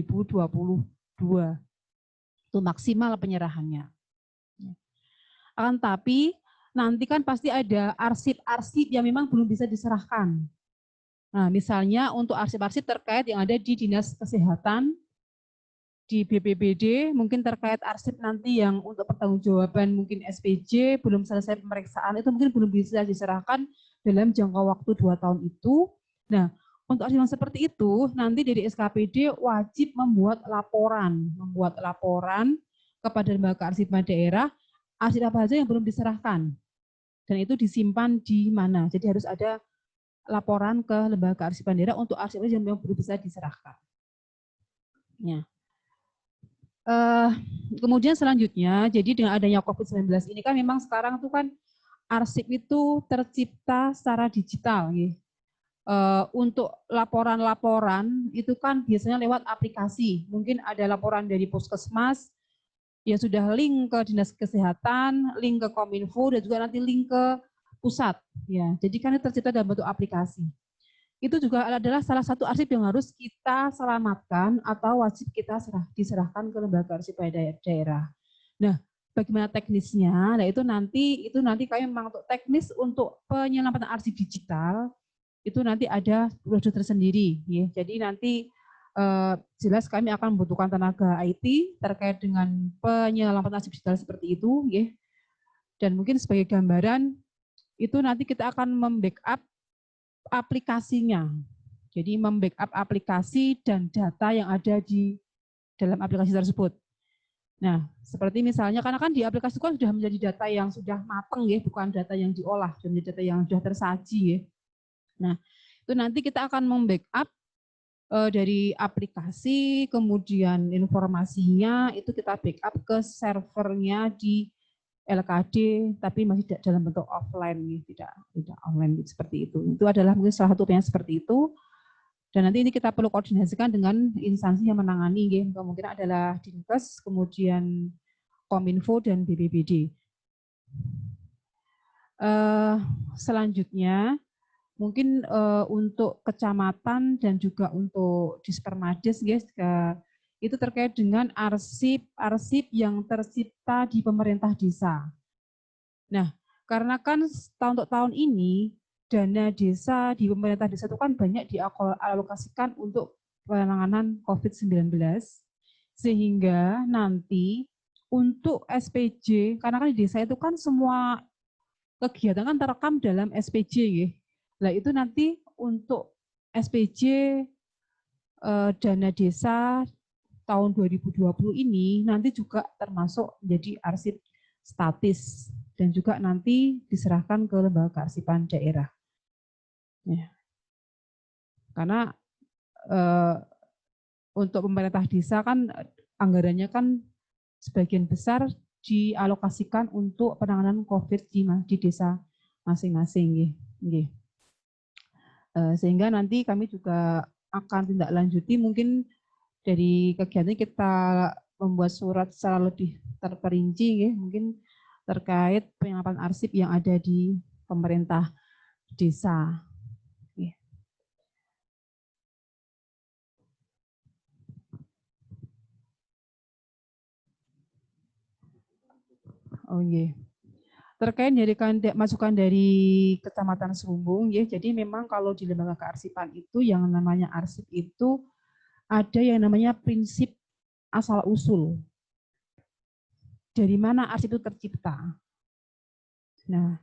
S21: Itu Itu maksimal penyerahannya. Akan tapi nanti kan pasti ada arsip-arsip yang memang belum bisa diserahkan. Nah, misalnya untuk arsip-arsip terkait yang ada di Dinas Kesehatan, di BPBD, mungkin terkait arsip nanti yang untuk pertanggungjawaban mungkin SPJ belum selesai pemeriksaan, itu mungkin belum bisa diserahkan dalam jangka waktu 2 tahun itu. Nah, untuk arsip yang seperti itu, nanti dari SKPD wajib membuat laporan kepada lembaga kearsipan daerah, arsip apa saja yang belum diserahkan. Dan itu disimpan di mana. Jadi harus ada laporan ke lembaga kearsipan daerah untuk arsip yang belum bisa diserahkan. Ya. Kemudian selanjutnya, jadi dengan adanya COVID-19 ini kan memang sekarang tuh kan arsip itu tercipta secara digital. Ya. Untuk laporan-laporan itu kan biasanya lewat aplikasi. Mungkin ada laporan dari Puskesmas, ya sudah link ke Dinas Kesehatan, link ke Kominfo, dan juga nanti link ke pusat. Ya, jadi kan itu tercipta dalam bentuk aplikasi. Itu juga adalah salah satu arsip yang harus kita selamatkan atau wajib kita diserahkan ke lembaga arsip daerah. Nah, bagaimana teknisnya? Nah, itu nanti kami memang untuk teknis untuk penyelamatan arsip digital itu nanti ada prosedur tersendiri. Ya. Jadi nanti jelas kami akan membutuhkan tenaga IT terkait dengan penyelamatan arsip digital seperti itu. Ya. Dan mungkin sebagai gambaran itu nanti kita akan membackup aplikasinya. Jadi membackup aplikasi dan data yang ada di dalam aplikasi tersebut. Nah, seperti misalnya karena kan di aplikasi itu sudah menjadi data yang sudah matang ya, bukan data yang diolah, sudah menjadi data yang sudah tersaji ya. Nah, itu nanti kita akan membackup dari aplikasi, kemudian informasinya itu kita backup ke servernya di LKD, tapi masih dalam bentuk offline, tidak online seperti itu. Itu adalah mungkin salah satu yang seperti itu. Dan nanti ini kita perlu koordinasikan dengan instansi yang menangani, kemungkinan adalah Dinkes, kemudian Kominfo dan BPBD. Selanjutnya, mungkin untuk kecamatan dan juga untuk Dispermades, guys, itu terkait dengan arsip yang tercipta di pemerintah desa. Nah, karena kan tahun untuk tahun ini dana desa di pemerintah desa itu kan banyak dialokasikan untuk penanganan COVID-19, sehingga nanti untuk SPJ, karena kan di desa itu kan semua kegiatan kan terekam dalam SPJ, ya. Nah itu nanti untuk SPJ dana desa tahun 2020 ini nanti juga termasuk menjadi arsip statis dan juga nanti diserahkan ke lembaga kearsipan daerah. Ya. Karena untuk pemerintah desa kan anggarannya kan sebagian besar dialokasikan untuk penanganan COVID di desa masing-masing. Sehingga nanti kami juga akan tindak lanjuti mungkin dari kegiatan kita membuat surat secara lebih terperinci, mungkin terkait penyelamatan arsip yang ada di pemerintah desa. Oh iya. Terkait dari masukan dari Kecamatan Serumbung, ya. Jadi memang kalau di lembaga kearsipan itu yang namanya arsip itu ada yang namanya prinsip asal-usul. Dari mana arsip itu tercipta. Nah,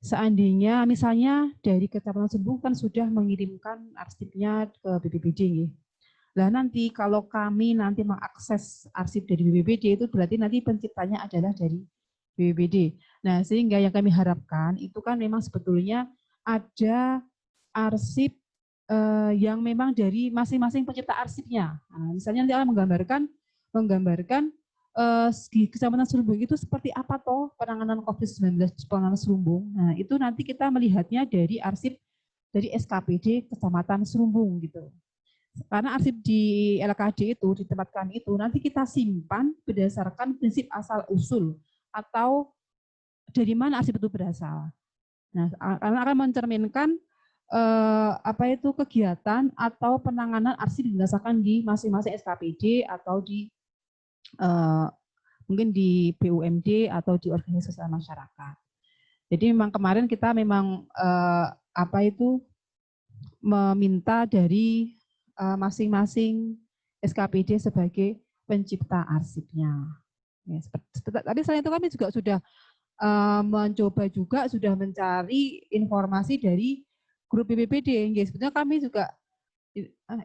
S21: seandainya misalnya dari Kecamatan Serumbung kan sudah mengirimkan arsipnya ke BPBD. Nah, nanti kalau kami nanti mengakses arsip dari BPBD itu berarti nanti penciptanya adalah dari BPBD. Nah, sehingga yang kami harapkan itu kan memang sebetulnya ada arsip yang memang dari masing-masing pencipta arsipnya. Nah, misalnya nanti akan menggambarkan di Kecamatan Serumbung itu seperti apa toh penanganan COVID-19 di Kecamatan Serumbung. Nah, itu nanti kita melihatnya dari arsip dari SKPD Kecamatan Serumbung gitu. Karena arsip di LKD itu di tempat kami itu nanti kita simpan berdasarkan prinsip asal usul atau dari mana arsip itu berasal. Nah, karena akan mencerminkan kegiatan atau penanganan arsip dirasakan di masing-masing SKPD atau di mungkin di BUMD atau di organisasi sosial masyarakat. Jadi memang kemarin kita memang meminta dari masing-masing SKPD sebagai pencipta arsipnya. Ya, tadi selain itu kami juga sudah mencoba juga sudah mencari informasi dari grup BPBD. Sebetulnya kami juga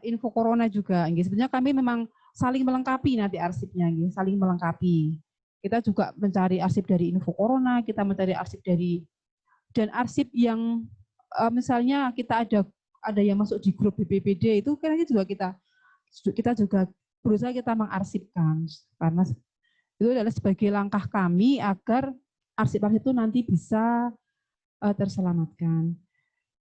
S21: info corona juga. Sebenarnya kami memang saling melengkapi nanti arsipnya, saling melengkapi. Kita juga mencari arsip dari info corona, kita mencari arsip dari dan arsip yang misalnya kita ada yang masuk di grup BPBD itu kayaknya juga kita juga berusaha kita mengarsipkan karena itu adalah sebagai langkah kami agar arsip-arsip itu nanti bisa terselamatkan.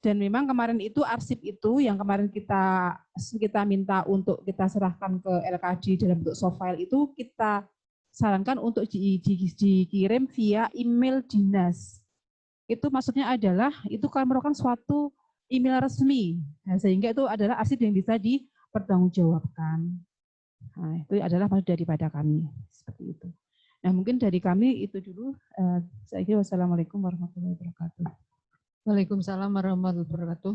S21: Dan memang kemarin itu arsip itu yang kemarin kita minta untuk kita serahkan ke LKD dalam bentuk soft file itu kita sarankan untuk dikirim via email dinas. Itu maksudnya adalah itu kan merupakan suatu email resmi, nah, sehingga itu adalah arsip yang bisa dipertanggungjawabkan. Nah, itu adalah maksud daripada kami seperti itu. Nah, mungkin dari kami itu dulu. Saya kira wassalamualaikum warahmatullahi wabarakatuh.
S14: Waalaikumsalam warahmatullahi wabarakatuh.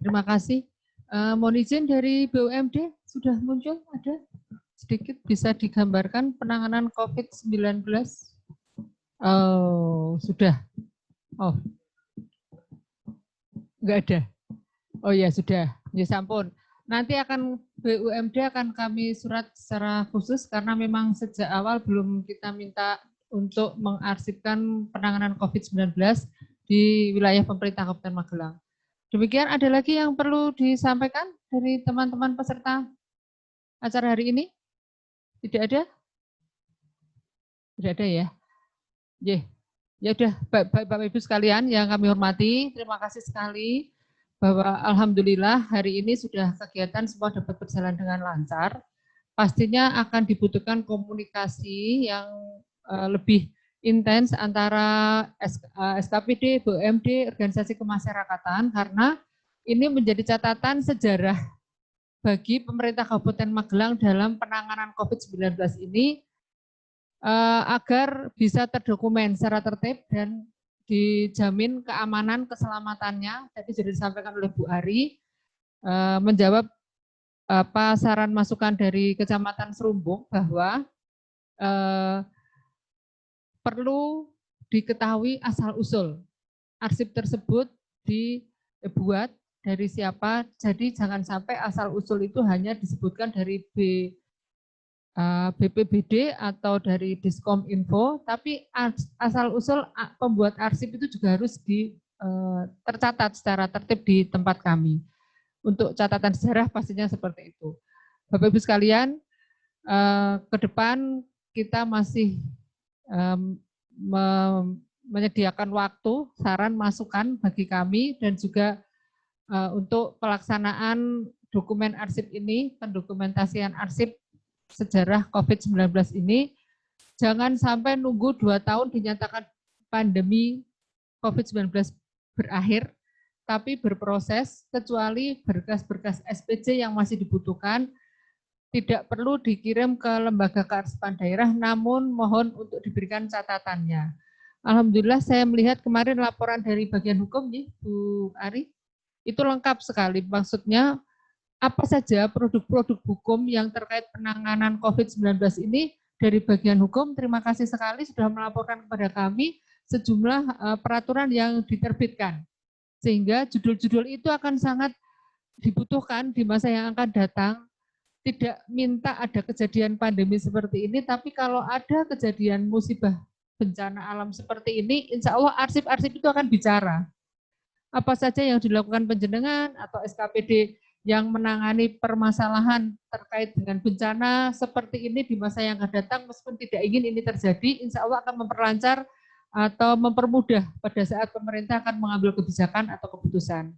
S14: Terima kasih. Mohon izin dari BUMD sudah muncul, ada sedikit bisa digambarkan penanganan COVID-19. Oh, sudah. Oh, enggak ada. Oh ya sudah, ya sampun. Nanti akan BUMD akan kami surat secara khusus karena memang sejak awal belum kita minta untuk mengarsipkan penanganan COVID-19 di wilayah pemerintah Kabupaten Magelang. Demikian, ada lagi yang perlu disampaikan dari teman-teman peserta acara hari ini? Tidak ada? Tidak ada ya? Ya udah, Bapak Ibu sekalian yang kami hormati, terima kasih sekali bahwa alhamdulillah hari ini sudah kegiatan semua dapat berjalan dengan lancar. Pastinya akan dibutuhkan komunikasi yang lebih intens antara SKPD, BUMD, organisasi kemasyarakatan, karena ini menjadi catatan sejarah bagi pemerintah Kabupaten Magelang dalam penanganan COVID-19 ini agar bisa terdokumen secara tertib dan dijamin keamanan, keselamatannya. Tadi sudah disampaikan oleh Bu Ari, menjawab saran masukan dari Kecamatan Serumbung bahwa perlu diketahui asal-usul arsip tersebut dibuat dari siapa, jadi jangan sampai asal-usul itu hanya disebutkan dari BPBD atau dari Diskom Info, tapi asal-usul pembuat arsip itu juga harus tercatat secara tertib di tempat kami. Untuk catatan sejarah pastinya seperti itu. Bapak Ibu sekalian, ke depan kita masih menyediakan waktu, saran, masukan bagi kami dan juga untuk pelaksanaan dokumen arsip ini, pendokumentasian arsip sejarah COVID-19 ini, jangan sampai nunggu 2 tahun dinyatakan pandemi COVID-19 berakhir, tapi berproses, kecuali berkas-berkas SPC yang masih dibutuhkan, tidak perlu dikirim ke lembaga kearsipan daerah, namun mohon untuk diberikan catatannya. Alhamdulillah saya melihat kemarin laporan dari bagian hukum, ya, Bu Ari, itu lengkap sekali. Maksudnya apa saja produk-produk hukum yang terkait penanganan COVID-19 ini dari bagian hukum. Terima kasih sekali sudah melaporkan kepada kami sejumlah peraturan yang diterbitkan. Sehingga judul-judul itu akan sangat dibutuhkan di masa yang akan datang. Tidak minta ada kejadian pandemi seperti ini, tapi kalau ada kejadian musibah bencana alam seperti ini, insya Allah arsip-arsip itu akan bicara. Apa saja yang dilakukan penjenengan atau SKPD yang menangani permasalahan terkait dengan bencana seperti ini di masa yang akan datang, meskipun tidak ingin ini terjadi, insya Allah akan memperlancar atau mempermudah pada saat pemerintah akan mengambil kebijakan atau keputusan.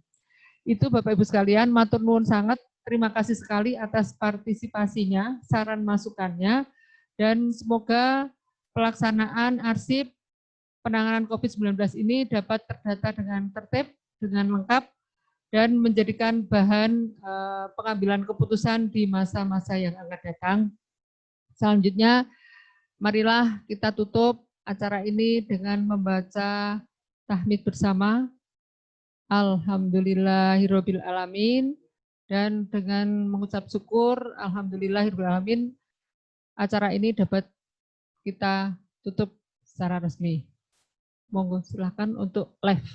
S14: Itu Bapak Ibu sekalian, matur nuwun sangat. Terima kasih sekali atas partisipasinya, saran masukannya, dan semoga pelaksanaan arsip penanganan COVID-19 ini dapat terdata dengan tertib, dengan lengkap, dan menjadikan bahan pengambilan keputusan di masa-masa yang akan datang. Selanjutnya, marilah kita tutup acara ini dengan membaca tahmid bersama. Alhamdulillahirabbil alamin, dan dengan mengucap syukur alhamdulillahirabbil alamin, acara ini dapat kita tutup secara resmi. Monggo silakan untuk live.